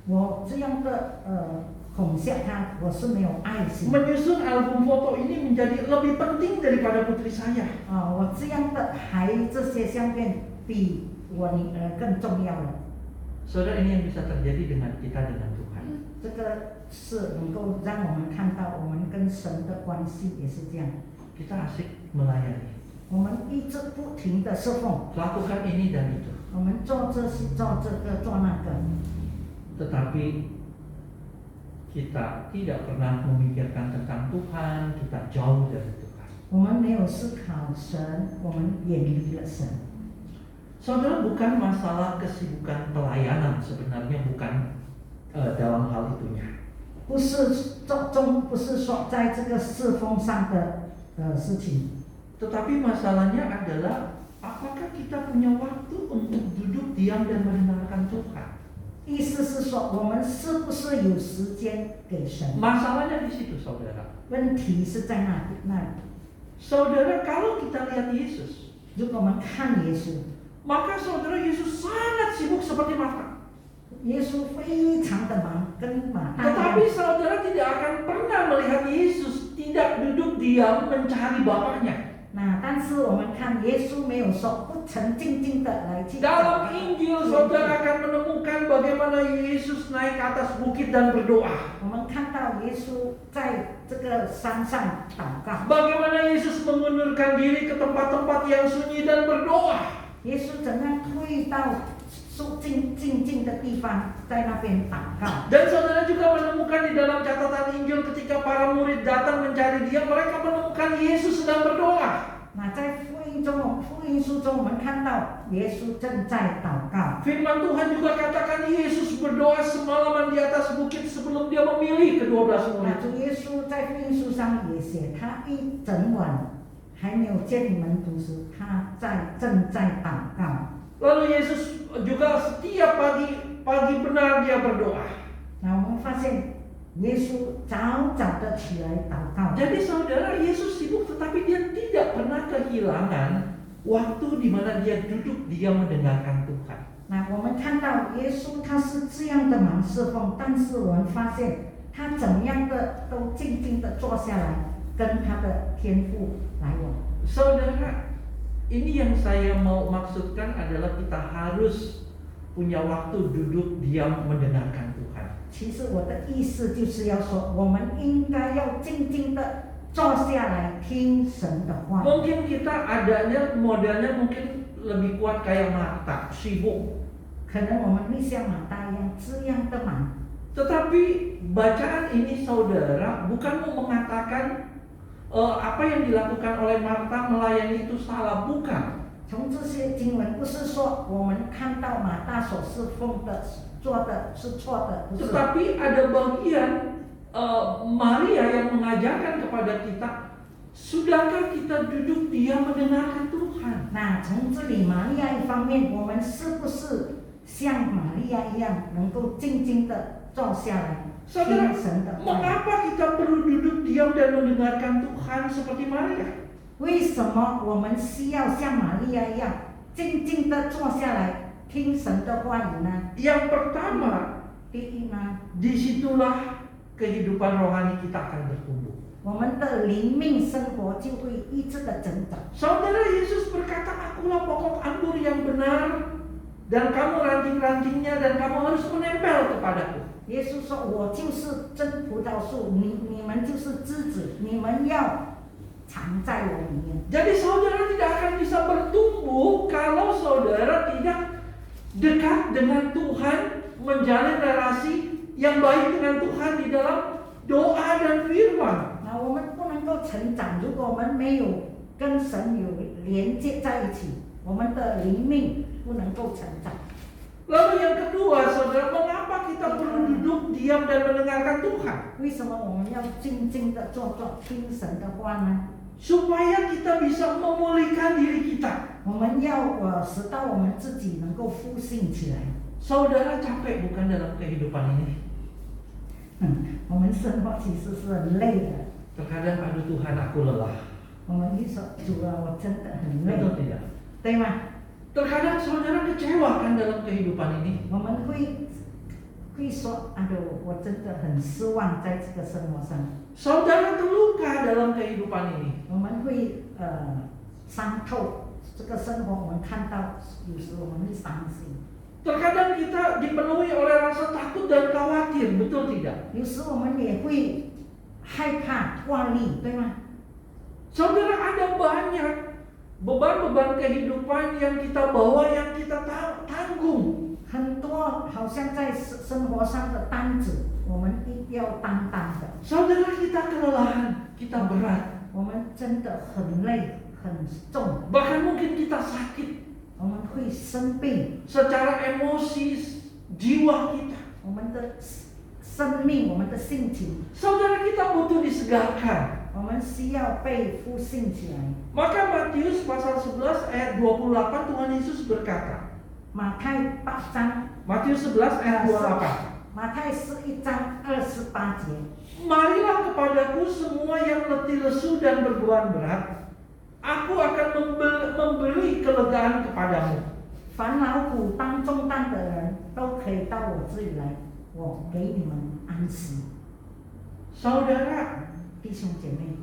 我这样的恐吓他，我是没有爱心。 Menyusun album foto ini menjadi lebih penting daripada putri saya. 我这样的排这些相片比我女儿更重要了。 Saudara, ini yang bisa terjadi dengan kita dengan Tuhan. 这个是能够让我们看到我们跟神的关系也是这样。 Kita asik melayani. 我们一直不停的侍奉， Lakukan ini dan itu. 我们做这些做这个做那个， Tetapi kita tidak pernah memikirkan tentang Tuhan, kita jauh dari Tuhan. 我们没有思考神，我们远离了神。 Saudara, bukan masalah kesibukan pelayanan sebenarnya, bukan dalam hal itunya. 不是不是说在这个侍奉上的事情， Tetapi masalahnya adalah apakah kita punya waktu untuk duduk diam dan mendengarkan Tuhan? 意思是说我们是不是有时间给神？ Masalahnya di situ, saudara. 问题是在那里。 Saudara, kalau kita lihat Yesus, 如果我们看耶稣， maka saudara Yesus sangat sibuk seperti Marta. 耶稣非常的忙，跟马大一样 Tetapi saudara tidak akan pernah melihat Yesus tidak duduk diam mencari Bapaknya. 那但是我们看耶稣没有说不曾静静的来去找 Dalam Injil saudara akan menemukan bagaimana Yesus naik ke atas bukit dan berdoa. 我们看到耶稣在这个山上祷告， Bagaimana Yesus mengundurkan diri ke tempat-tempat yang sunyi dan berdoa. 耶稣怎样退到静静的地方，在那边祷告。 Dan saudara juga menemukan di dalam catatan Injil ketika para murid datang mencari dia, mereka menemukan Yesus sedang berdoa. 那在福音书中，我们看到耶稣正在祷告。 Firman Tuhan juga katakan Yesus berdoa semalaman di atas bukit sebelum dia memilih ke-12 那 murid. 主耶稣在福音书上也写，他一整晚还没有见门徒时，他正在祷告。 Lalu Yesus juga setiap pagi benar dia berdoa. 那我们发现耶稣早早的起来祷告。 Jadi saudara, Yesus sibuk tetapi dia tidak pernah kehilangan waktu di mana dia duduk diam mendengarkan Tuhan. 那我们看到耶稣他是这样的忙侍奉，但是我们发现他怎么样的都静静的坐下来，跟他的天父来往。 Saudara, ini yang saya mau maksudkan adalah kita harus punya waktu duduk diam mendengarkan Tuhan. 其实我的意思就是要说，我们应该要静静的坐下来听神的话。 Mungkin kita adanya modelnya mungkin lebih kuat kayak Marta, sibuk. 可能我们会像马大一样这样的忙， Tetapi bacaan ini saudara bukan mau mengatakan apa yang dilakukan oleh Marta melayani itu salah, bukan. 从这些经文不是说我们看到马大所侍奉的做的是错的，不是。 Tetapi ada bagian Maria yang mengajarkan kepada kita, sudahkah kita duduk diam mendengarkan Tuhan? 那从这里玛利亚一方面，我们是不是像玛利亚一样，能够静静的坐下来 Saudara, 听神的话？ mengapa kita perlu duduk diam dan mendengarkan Tuhan seperti Maria? 为什么我们需要像玛利亚一样，静静的坐下来听神的话语呢？ Yang pertama, 第一呢， disitulah kehidupan rohani kita akan bertumbuh. 我们的灵命生活就会一直的增长。 Saudara, Yesus berkata, akulah pokok anggur yang benar, dan kamu ranting-rantingnya, dan kamu harus menempel kepadaku. 耶稣说：“我就是真葡萄树，你们就是枝子，你们要藏在我里面。” Jadi saudara tidak akan bisa bertumbuh kalau saudara tidak dekat dengan Tuhan, menjalin relasi yang baik dengan Tuhan di dalam doa dan firman. 那我们不能够成长，如果我们没有跟神有连接在一起，我们的灵命不能够成长。 Lalu yang kedua, saudara, mengapa kita perlu duduk diam dan mendengarkan Tuhan? 为什么我们要静静的坐听神的话呢？ Supaya kita bisa memulihkan diri kita. 我们要使到我们自己能够复兴起来。 Saudara capek bukan dalam kehidupan ini? 我们生活其实是很累的。 Terkadang, aduh Tuhan, aku lelah. 我们一说主啊，我真的很累， Betul tidak? 对吗？ Terkadang saudara kecewa kan dalam kehidupan ini. 我们会说，aduh，我真的很失望在这个生活上。 Saudara terluka dalam kehidupan ini. 我们会伤透这个生活，我们看到有时我们会伤心。 Terkadang kita dipenuhi oleh rasa takut dan khawatir, betul tidak? 有时我们也会害怕、挂虑，对吗？ Saudara, ada banyak beban-beban kehidupan yang kita bawa, yang kita tanggung. 很多好像在生活上的担子，我们一定要担当的。 Saudara, kita kelelahan, kita berat. 我们真的很累、很重， Bahkan mungkin kita sakit 我们会生病， secara emosi jiwa kita. 我们的生命、我们的性情， Saudara, kita butuh disegarkan. 我们需要被复兴起来。 Maka Matius pasal 11 ayat 28 Tuhan Yesus berkata. 马太8章， Matius 11 ayat 28. 马太11章28节。 Marilah kepadaku semua yang letih lesu dan berbeban berat, aku akan memberi kelegaan kepadamu. 烦劳苦担重担的人都可以到我这里来，我给你们安息。 Saudara, 弟兄姐妹，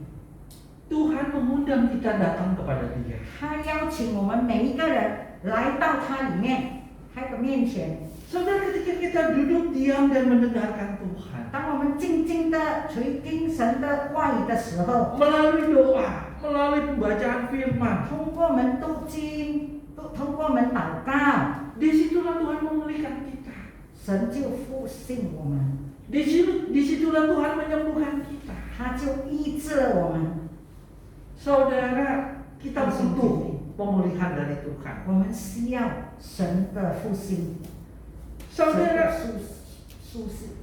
Tuhan mengundang kita datang kepada Dia. 他邀请我们每一个人来到他里面，他的面前。 Saudara, ketika kita duduk diam dan mendengarkan Tuhan, 当我们静静的垂听神的话语的时候， melalui doa, melalui pembacaan firman, 通过我们读经，通过我们祷告， disitulah Tuhan memulihkan kita. 神就复兴我们， Disitulah Tuhan menyembuhkan kita. 他就医治了我们。 Saudara, kita butuh pemulihan dari Tuhan. 我们需要神的复兴，神 Saudara, 的舒适。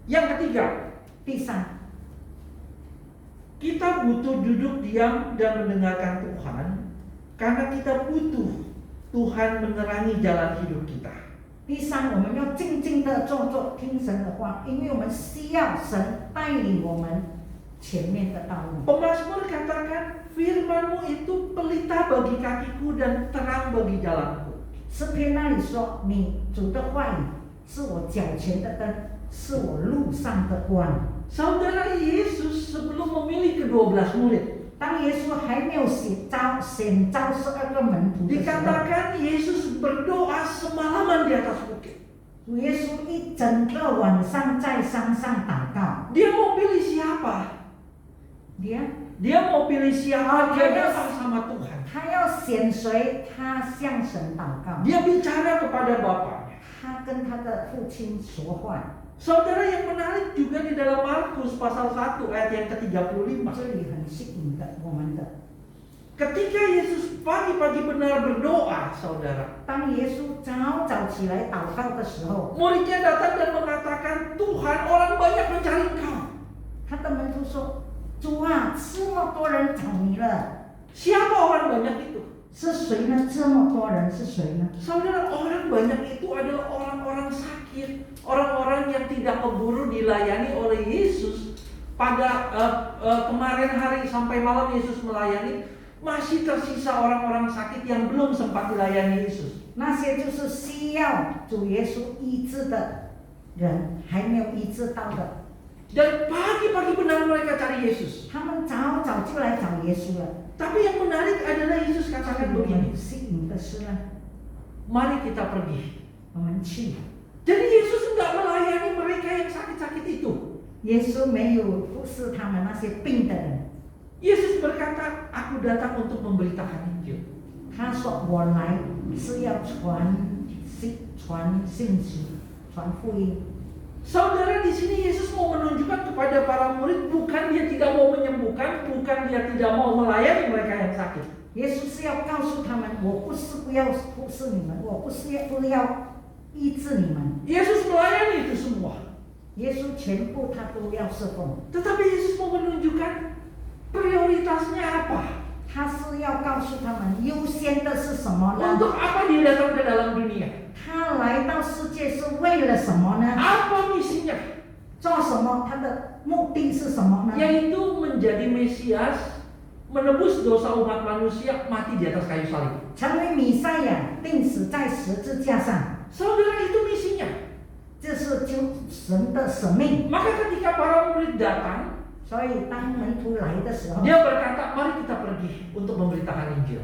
yang ketiga, 第三， kita butuh duduk diam dan mendengarkan Tuhan karena kita butuh Tuhan menerangi jalan hidup kita. 第三，我们要静静的坐听神的话，因为我们需要神带领我们前面的道路。 Pemazmur katakan, firman-Mu itu pelita bagi kakiku dan terang bagi jalanku. 诗篇那里说：“你主的话语是我脚前的灯，是我路上的光。” Saudara, Yesus sebelum memilih ke-12 murid, 当耶稣还没有选召12个门徒的时候， dikatakan Yesus berdoa semalaman di atas bukit. 主耶稣一整个晚上在山上祷告。 Dia mau pilih siapa? Dia mau pilih siapa? Dia datang sama Tuhan. 他要选谁？他向神祷告。 Dia bicara kepada Bapaknya. 他跟他的父亲说话。 Saudara, yang menarik juga di dalam Markus pasal 1 ayat yang ke-35. 这里很吸引的，我们的。 Ketika Yesus pagi-pagi benar berdoa, saudara, 当耶稣早起来祷告的时候， muridnya datang dan mengatakan, Tuhan, orang banyak mencari Engkau. 他的门徒说：“主啊，这么多人找你了， Siapa orang banyak itu? 是谁呢？这么多人是谁呢？” Saudara, orang banyak itu adalah orang-orang sakit, orang-orang yang tidak keburu dilayani oleh Yesus. Pada kemarin hari sampai malam Yesus melayani, masih tersisa orang-orang sakit yang belum sempat dilayani Yesus. 那些就是需要主耶稣医治的人，还没有医治到的。 Dan pagi-pagi benar mereka cari Yesus. 他们早就来找耶稣了。 Tapi yang menarik adalah Yesus katakan 我 begini, 们吸引的是呢， mari kita pergi. 我们去。 Jadi Yesus tidak melayani mereka yang sakit-sakit itu. 耶稣没有忽视他们那些病的人， Yesus berkata, aku datang untuk memberitakan Injil. 他说：“我来是要传信息，传福音。” Saudara, di sini Yesus mau menunjukkan kepada para murid, bukan dia tidak mau menyembuhkan, bukan dia tidak mau melayani mereka yang sakit. 耶稣是要告诉他们：“我不是不要忽视你们，我不要医治你们。” Yesus melayani itu semua. 耶稣全部他都要侍奉， Tetapi Yesus mau menunjukkan prioritasnya apa. 他是要告诉他们优先的是什么呢？ Untuk apa dia datang ke dalam dunia? 他来到世界是为了什么呢？ Apa misinya? 做什么？他的目的是什么呢？ Yaitu menjadi Mesias, menebus dosa umat manusia, mati di atas kayu salib. 成为弥赛亚，钉死在十字架上， Saudara, itu misinya. 这是救神的使命。 Maka ketika para murid datang, 所以当门徒来的时候， dia berkata, mari kita pergi untuk memberitakan Injil.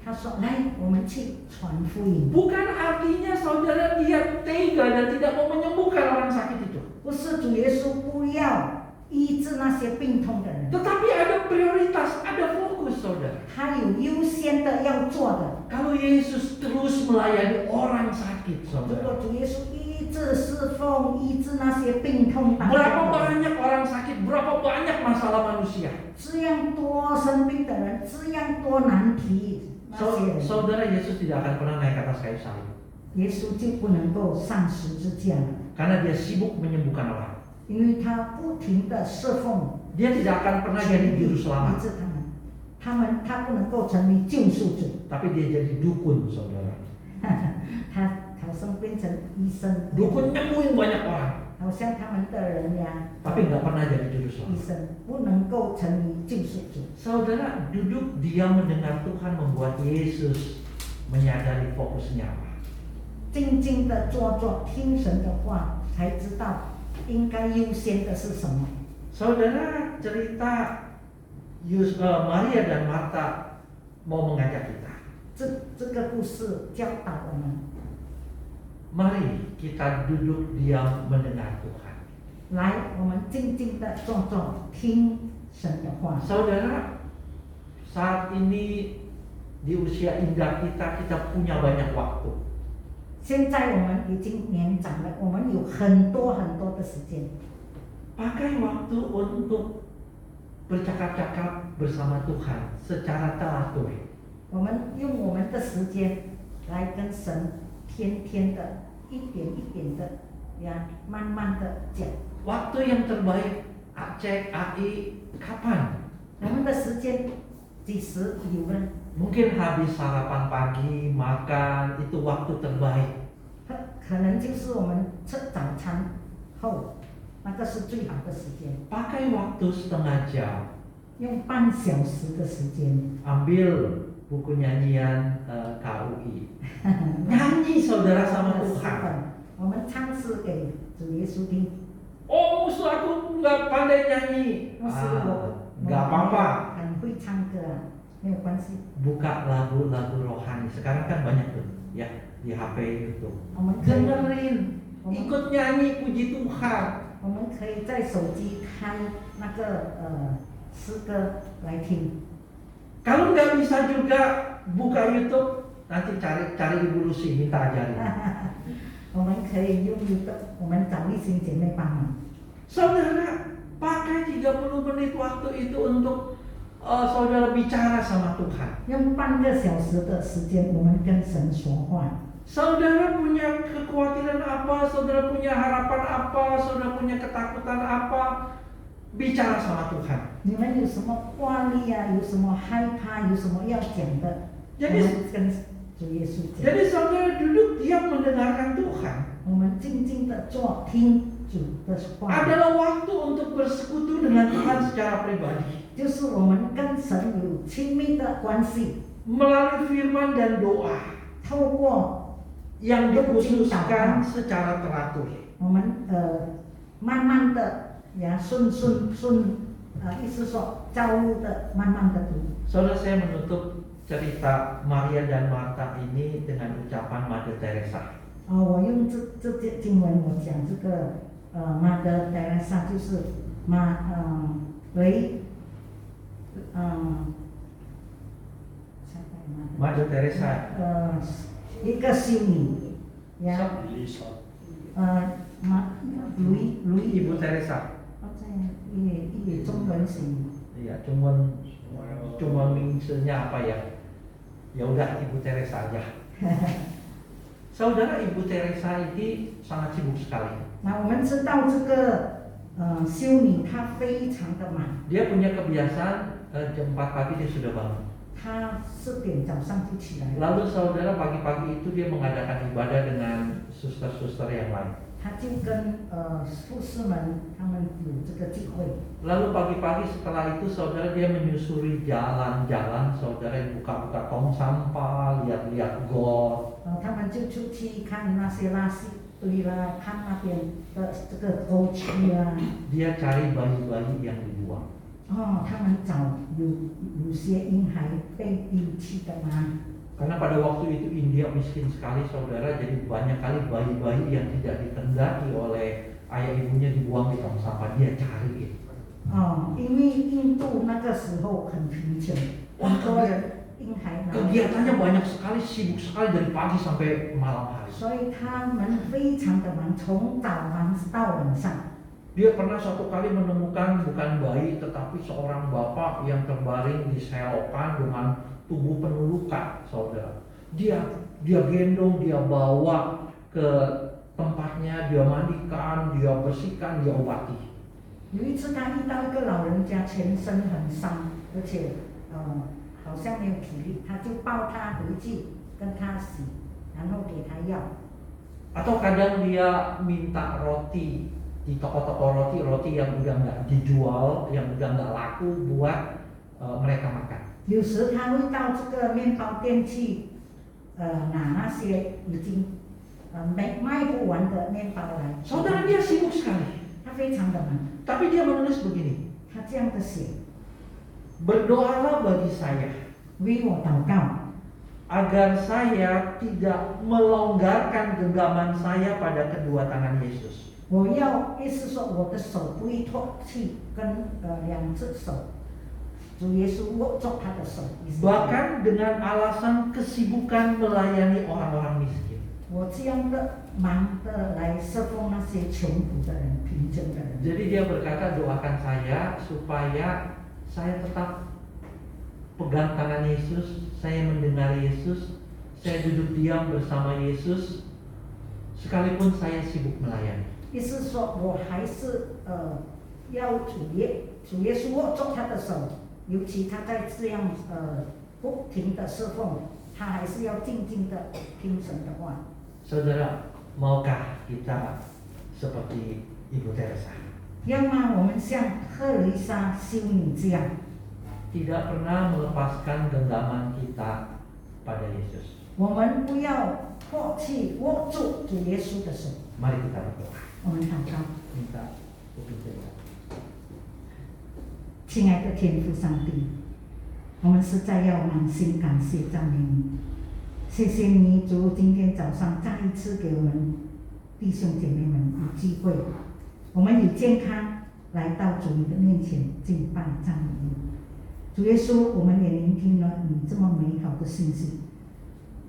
他说：“来，我们去传福音。” Bukan artinya saudara dia tega dan tidak mau menyembuhkan orang sakit itu. 不是主耶稣不要医治那些病痛的人， Tetapi ada prioritas, ada fokus saudara. 他有优先的要做的。 Kalau Yesus terus melayani orang sakit 如 saudara, 果主耶稣医治侍奉医治那些病痛当 berapa 中的人， banyak orang sakit, berapa banyak masalah manusia. 这样多生病的人，这样多难题，那些人， Saudara, Yesus tidak akan pernah naik ke atas kayu salib. 耶稣就不能够上十字架了， Karena dia sibuk menyembuhkan orang. 因为他不停的侍奉， Dia tidak akan pernah jadi juru 医 selamat. 治他不能够成为救赎主， Tapi dia jadi dukun saudara. 他好像变成医生， Dukun nyembuhin banyak orang. 好像他们的人呀， Tapi nggak pernah jadi juru 医 selamat. 生不能够成为救赎主。 Saudara, duduk diam mendengar Tuhan membuat Yesus menyadari fokusnya apa. 静静的坐坐，听神的话，才知道应该优先的是什么。 Saudara, cerita Maria dan Marta mau mengajak kita. 这个故事教导我们， Mari kita duduk diam mendengar Tuhan. 来，我们静静的坐坐，听神的话。 Saudara, saat ini di usia indah kita punya banyak waktu. 现在我们已经年长了，我们有很多的时间， Pakai waktu untuk bercakap-cakap bersama Tuhan secara teratur. 我们用我们的时间来跟神天天的、一点一点的呀，慢慢的讲。 Waktu yang terbaik, Aceh, AI, kapan? 我们的时间几时有呢？ Mungkin habis sarapan pagi, makan, itu waktu terbaik. 可能就是我们吃早餐后，那个是最好的时间。 Pakai waktu setengah jam. 用半小时的时间， Ambil buku nyanyian KUI. Nyanyi saudara sama 诗 Tuhan. 本，我们唱诗给主耶稣听。 Oh, musuh aku nggak pandai nyanyi. 牧师，我 Nggak apa-apa. 很会唱歌啊，没有关系。 Buka lagu-lagu rohani. Sekarang kan banyak tuh, ya di HP itu. 我们可以， Dengerin, ikut nyanyi puji Tuhan. 我们可以在手机开那个诗歌来听。 Kalau nggak bisa juga buka YouTube, nanti cari Ibu Lucy minta ajarin. 我们可以用一个，我们找一些姐妹帮忙。 Saudara, pakai 30 menit waktu itu untuk saudara bicara sama Tuhan. 用半个小时的时间，我们跟神说话。 Saudara punya kekhawatiran apa, saudara punya harapan apa, saudara punya ketakutan apa, bicara sama Tuhan. 你们有什么挂虑啊？有什么害怕？有什么要讲的？我 Jadi 们跟主耶稣讲。 Jadi saudara duduk diam mendengarkan Tuhan 我们静静的坐，听主的话， adalah waktu untuk bersekutu dengan Tuhan secara pribadi 就是我们跟神有亲密的关系， melalui firman dan doa 透过 yang dikhususkan secara teratur. 我们慢慢的呀，意思说照路的慢慢的读。 Saudara, saya menutup cerita Maria dan Marta ini dengan ucapan Mother Teresa. 我用这节经文，我讲这个Mother Teresa 就是Mother Teresa 一个修女呀，Ibu Teresa. 中文是 Iya, cuman mingsenya apa ya? Ya udah Ibu Teresa aja. Saudara, Ibu Teresa ini sangat sibuk sekali. 那我们知道这个修女她非常的忙， Dia punya kebiasaan jam 4 pagi dia sudah bangun. 她4点早上就起来了， Lalu saudara pagi-pagi itu dia mengadakan ibadah dengan suster-suster yang lain. 她就跟护士们他们有这个聚会。 Lalu pagi-pagi setelah itu saudara dia menyusuri jalan-jalan, saudara buka-buka tong sampah, lihat-lihat got. 他们就出去看那些垃圾堆啦，看那边的这个沟渠啊。 Dia cari bayi-bayi yang dibuang. 他们找有些婴孩被丢弃的吗？ Karena pada waktu itu India miskin sekali saudara, jadi banyak kali bayi-bayi yang tidak dikendaki oleh ayah ibunya dibuang di tong sampah. Dia cari. 因为印度那个时候很贫穷，很多人婴孩拿。 Kegiatannya banyak sekali, sibuk sekali dari pagi sampai malam hari. 所以他们非常的忙，从早忙到晚上。 Dia pernah suatu kali menemukan bukan bayi tetapi seorang bapak yang terbaring di selokan dengan tubuh penuh luka, saudara. Dia gendong, dia bawa ke tempatnya, dia mandikan, dia bersihkan, dia obati. 有一次他遇到一个老人家，全身很伤，而且好像没有体力，他就抱他回去跟他洗，然后给他药。 Atau kadang dia minta roti di toko-toko roti yang udah nggak dijual, yang udah nggak laku buat mereka makan. 有时他会到这个面包店去拿那些已经卖不完的面包来。 Saudara, dia sibuk sekali. 他非常的忙， Tapi dia menulis begini, 他这样的写， berdoalah bagi saya 为我祷告， agar saya tidak melonggarkan genggaman saya pada kedua tangan Yesus. 我要意思说我的手不会脱去，跟两只手，主耶稣握住他的手。 Bahkan dengan alasan kesibukan melayani orang-orang miskin. 我这样的忙的来侍奉那些穷苦的人、贫穷的人。 Jadi dia berkata, doakan saya supaya saya tetap pegang tangan Yesus, saya mendengar Yesus, saya duduk diam bersama Yesus, sekalipun saya sibuk melayani. 意思是说我还是要主耶稣握住他的手，尤其他在这样不停的侍奉，他还是要静静的听神的话。 Saudara, maukah kita seperti Ibu Teresa? 要吗？我们像赫丽莎修女这样， Tidak pernah melepaskan genggaman kita pada Yesus. 我们不要脱去握住主耶稣的手。 Mari kita berdoa. 我们祷告， Minta Ibu Teresa. 亲爱的天父上帝，我们实在要满心感谢赞美你，谢谢你主，今天早上再一次给我们弟兄姐妹们有机会，我们有健康来到主你的面前敬拜赞美你。主耶稣，我们也聆听了你这么美好的信息。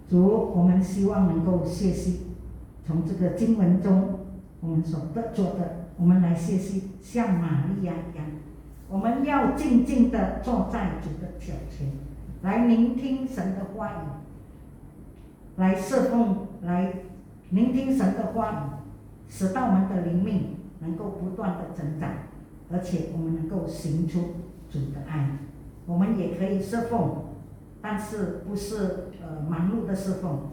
主，我们希望能够学习从这个经文中我们所得着的，我们来学习像玛利亚一样，我们要静静地坐在主的脚前，来聆听神的话语，来侍奉，来聆听神的话语，使到我们的灵命能够不断的增长，而且我们能够行出主的爱。我们也可以侍奉，但是不是忙碌的侍奉，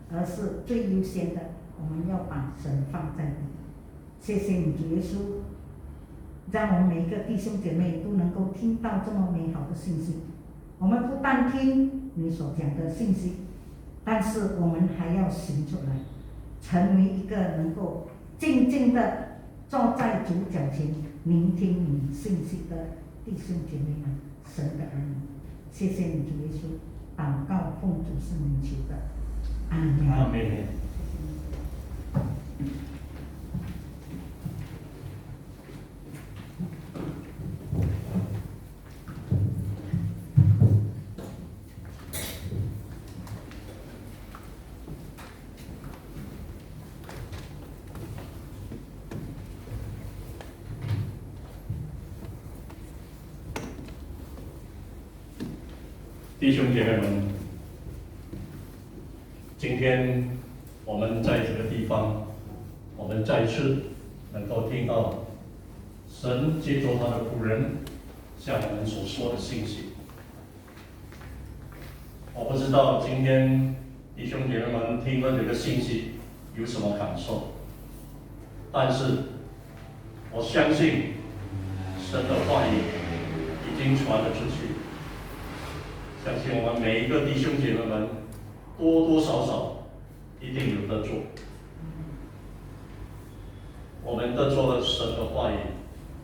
而是最优先的，我们要把神放在第一。谢谢你主耶稣，让我们每一个弟兄姐妹都能够听到这么美好的信息。我们不但听你所讲的信息，但是我们还要行出来，成为一个能够静静的坐在主脚前聆听你信息的弟兄姐妹们，神的儿女。谢谢你主耶稣，祷告奉主圣名求的，阿门。阿门。弟兄姐妹们，今天我们在这个地方，我们再次能够听到神借着他的仆人向我们所说的信息。我不知道今天弟兄姐妹们听了这个信息有什么感受，但是我相信神的话语已经传了出去。相信我们每一个弟兄姐妹们多多少少一定有得做。我们得做了神的话语，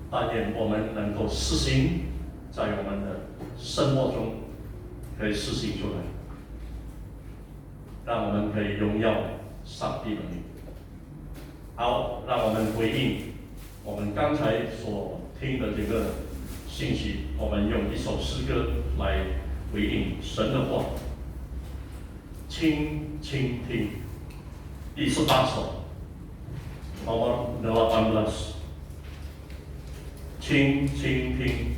但愿我们能够实行在我们的生活中，可以实行出来，让我们可以荣耀上帝的名。好，让我们回应我们刚才所听的这个信息，我们用一首诗歌来回应神的话，请倾听。第18首，nomor 18，请倾听。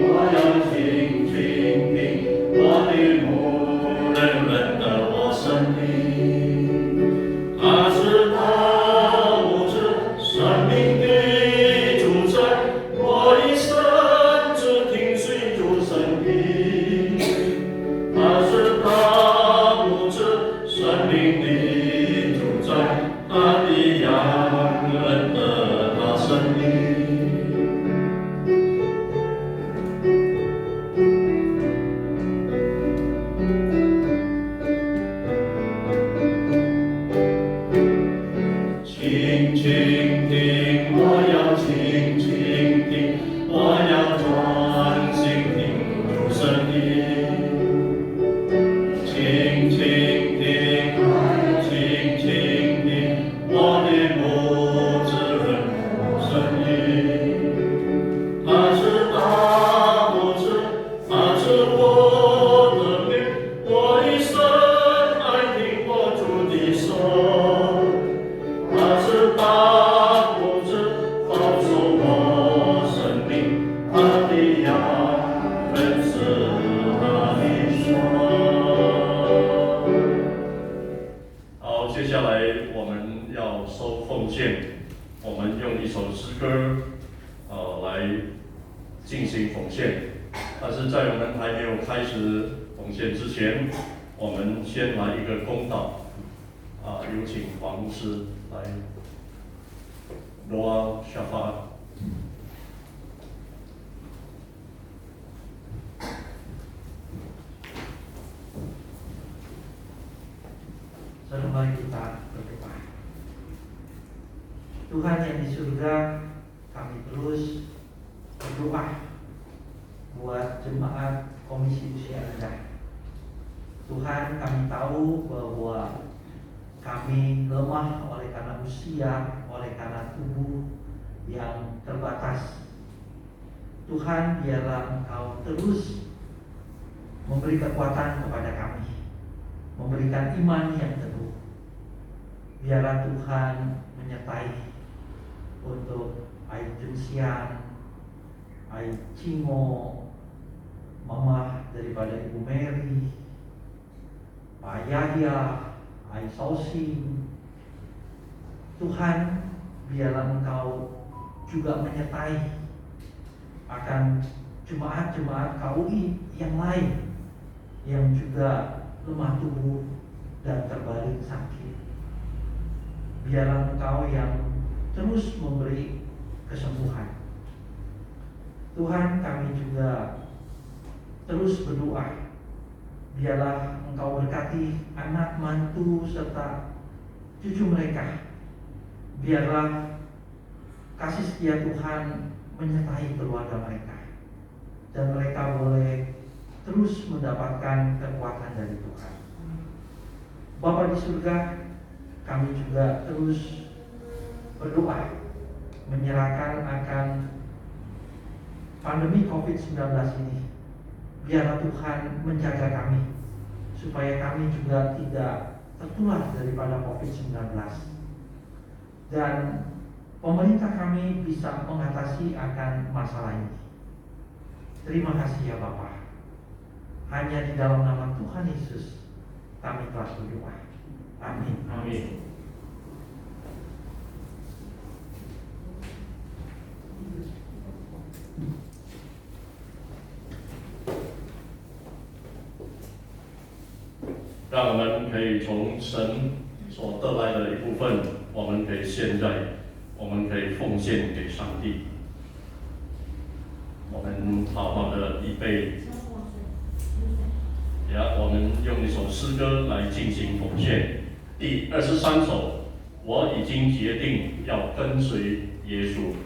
我要听，我的牧人。的羊认得他声音。轻轻听，我要轻轻听，我要专心听主声音。轻轻听，轻轻听，我的牧之人声音。他是大牧者，他是我的名，我一生爱听我主的声。他是大牧者，保守我生命，他的羊认识他的说。好，接下来我们要收奉献，我们用一首诗歌，来进行奉献。但是在我们还没有开始奉献之前，我们先来一个公道。有请黄牧师来罗沙发。Saudara, mari kita berdoa. Tuhan yang di surga, kami terus berdoa buat jemaat Komisi Usia Rendah. Tuhan, kami tahu bahwa kami lemah oleh karena usia, oleh karena tubuh yang terbatas. Tuhan, biarlah Engkau terus memberi kekuatan kepada kami, memberikan iman yang teguh. Biarlah Tuhan menyertai untuk Ai Junsian, Ai Cimo, Mama daripada Ibu Mary, Pak Yahya, Ai Sosin. Tuhan, biarlah Engkau juga menyertai akan jemaat-jemaat KUI yang lain yang juga lemah tubuh dan terbaring sakit. Biarlah Engkau yang terus memberi kesembuhan. Tuhan, kami juga terus berdoa, biarlah Engkau berkati anak, mantu, serta cucu mereka. Biarlah kasih setia Tuhan menyertai keluarga mereka, dan mereka boleh terus mendapatkan kekuatan dari Tuhan. Bapa di surga, kami juga terus berdoa menyerahkan akan pandemi COVID-19 ini. Biarlah Tuhan menjaga kami, supaya kami juga tidak tertular daripada COVID-19. Dan pemerintah kami bisa mengatasi akan masalah ini. Terima kasih ya Bapa. Hanya di dalam nama Tuhan Yesus kami telah berdoa. Amin. Amin.让我们可以从神所得来的一部分，我们可以献在，我们可以奉献给上帝。我们好好的预备，我们用一首诗歌来进行奉献。第23首，我已经决定要跟随耶稣。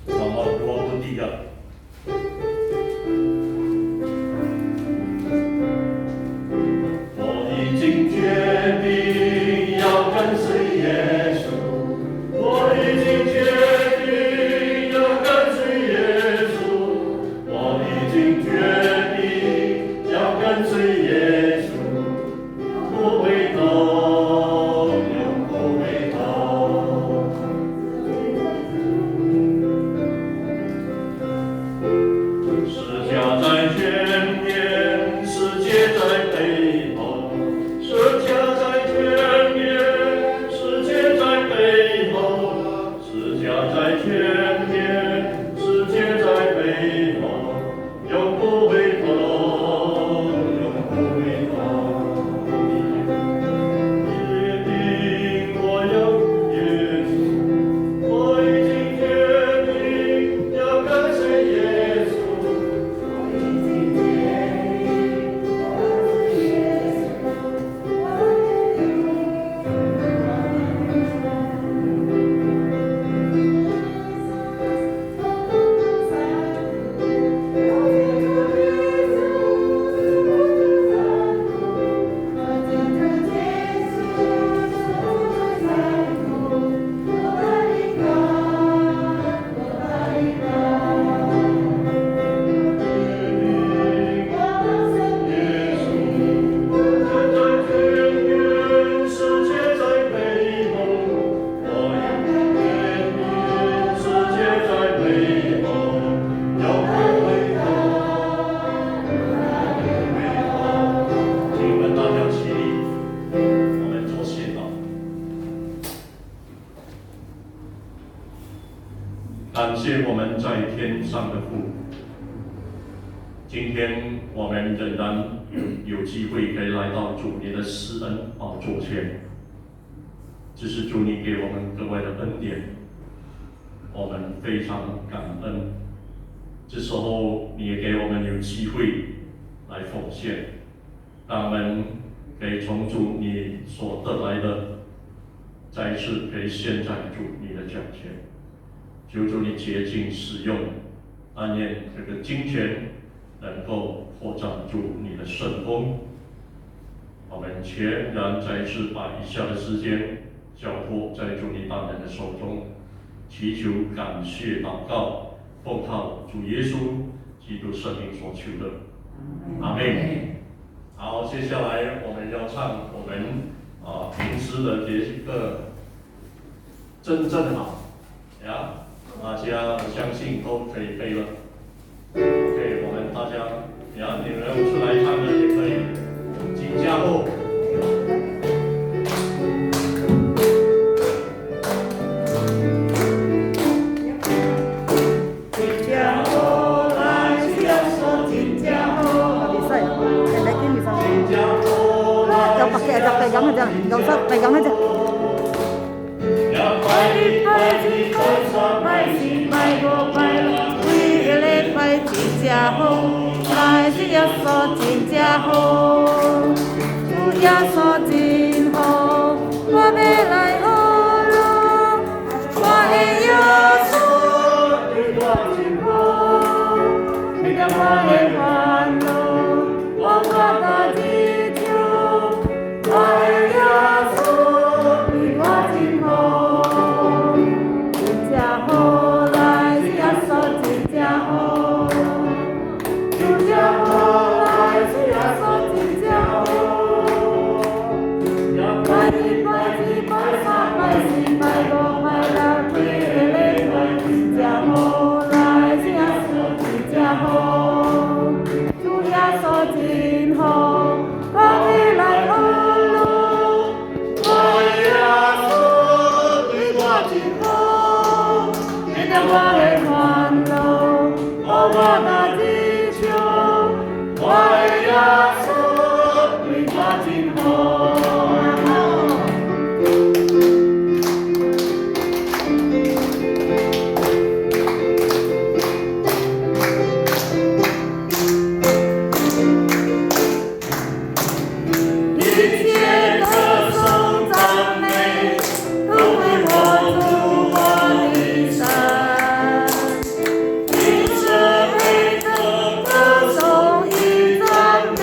nomor 23。我已经决定要跟随耶稣，我已经决定要跟随耶稣，我已经决定要跟随耶稣，不回头，永不回头。感谢我们在天上的父。今天我们仍然有机会可以来到主你的施恩宝座前，这是主你给我们各位的恩典，我们非常感恩。这时候你也给我们有机会来奉献，让我们可以从主你所得来的，再一次可以献在主你的脚前。求主你洁净使用，但愿这个金钱能够扩展出你的圣功。我们全然再次把以下的时间交托在主你大人的手中，祈求、感谢、祷告，奉靠主耶稣基督圣名所求的，阿们。好，接下来我们要唱我们平时的这个真正好呀。大家我相信都可以背了。OK， 我们大家你们要出来唱的也可以。金家后。金家后来是要说金家后。bisa ya? Pendekin bisa. 金家后。 Yang pakai ada pegang aja, nggak usah pegang aja. 拜你拜你拜山拜神拜我拜了，为个礼拜真正好，来是耶稣真正好，主耶稣真好，我要来学咯，我的耶稣对我真好，你让我的烦恼，我的祈求，我的耶稣对我真好。 好来是耶稣真正好，真正好来是耶稣真正好。拜一拜二拜三拜四拜五拜六，每个礼拜真正好来是耶稣真正好，主耶稣真好，我要来学咯，我的耶稣对我真好。 我的烦恼，我的祈求，我的耶稣对我真好。一切歌颂赞美，都为我主我的神。 一生每个歌颂与赞美。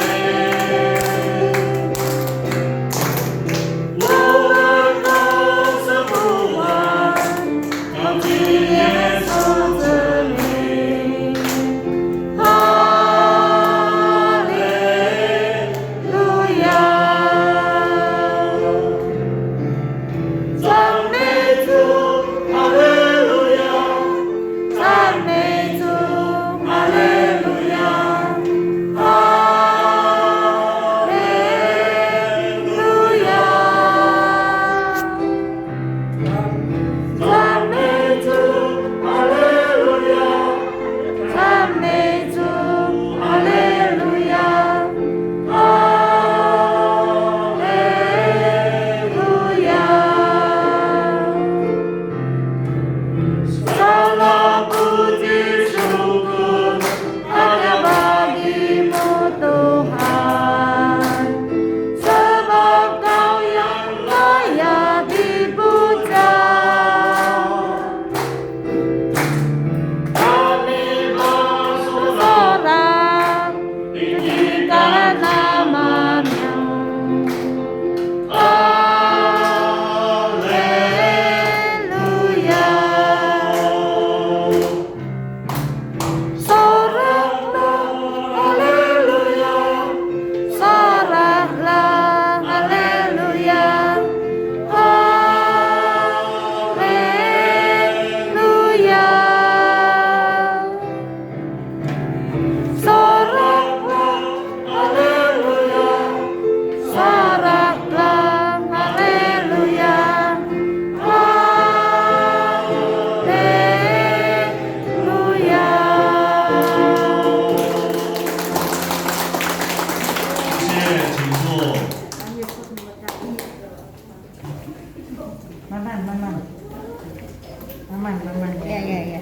慢慢，呀。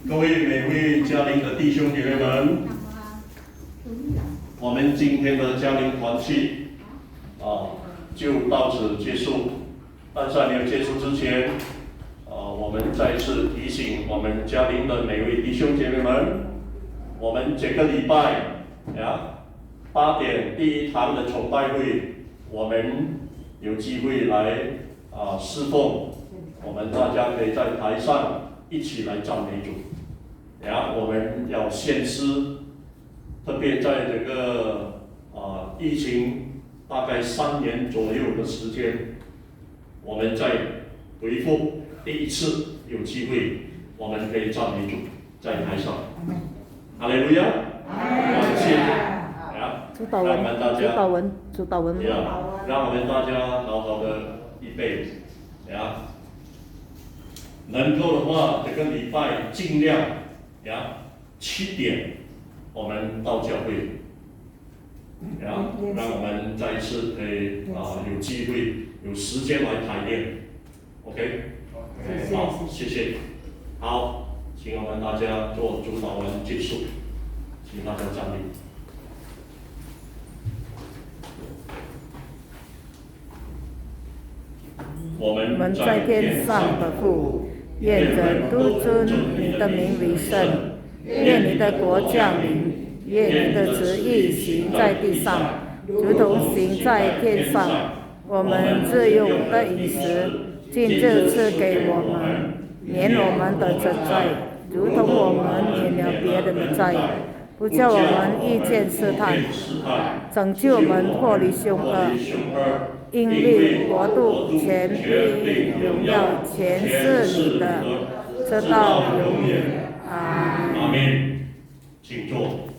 各位每位家庭的弟兄姐妹们，我们今天的家庭团契就到此结束。但是还没有结束之前，我们再次提醒我们家庭的每位弟兄姐妹们，我们这个礼拜8点第一堂的崇拜会，我们有机会来侍奉，我们大家可以在台上一起来赞美主。我们要献诗，特别在这个疫情大概3年左右的时间，我们再回复第一次有机会，我们可以赞美主在台上。哈利路亚！感谢主，让我们大家，让我们大家好好的预备，能够的话，这个礼拜尽量7点我们到教会，让我们再一次可以有机会有时间来排练 ，OK？ 好，谢谢。好，请我们大家做主祷文结束，请大家站立。我们在天上的父，愿人都尊你的名为圣，愿你的国降临，愿你的旨意行在地上，如同行在天上。我们日用的饮食，今日赐给我们，免我们的债，如同我们免了别人的债，不叫我们遇见试探，拯救我们脱离凶恶。因为国度、权柄、荣耀，全是你的，直到永远。阿们。请坐。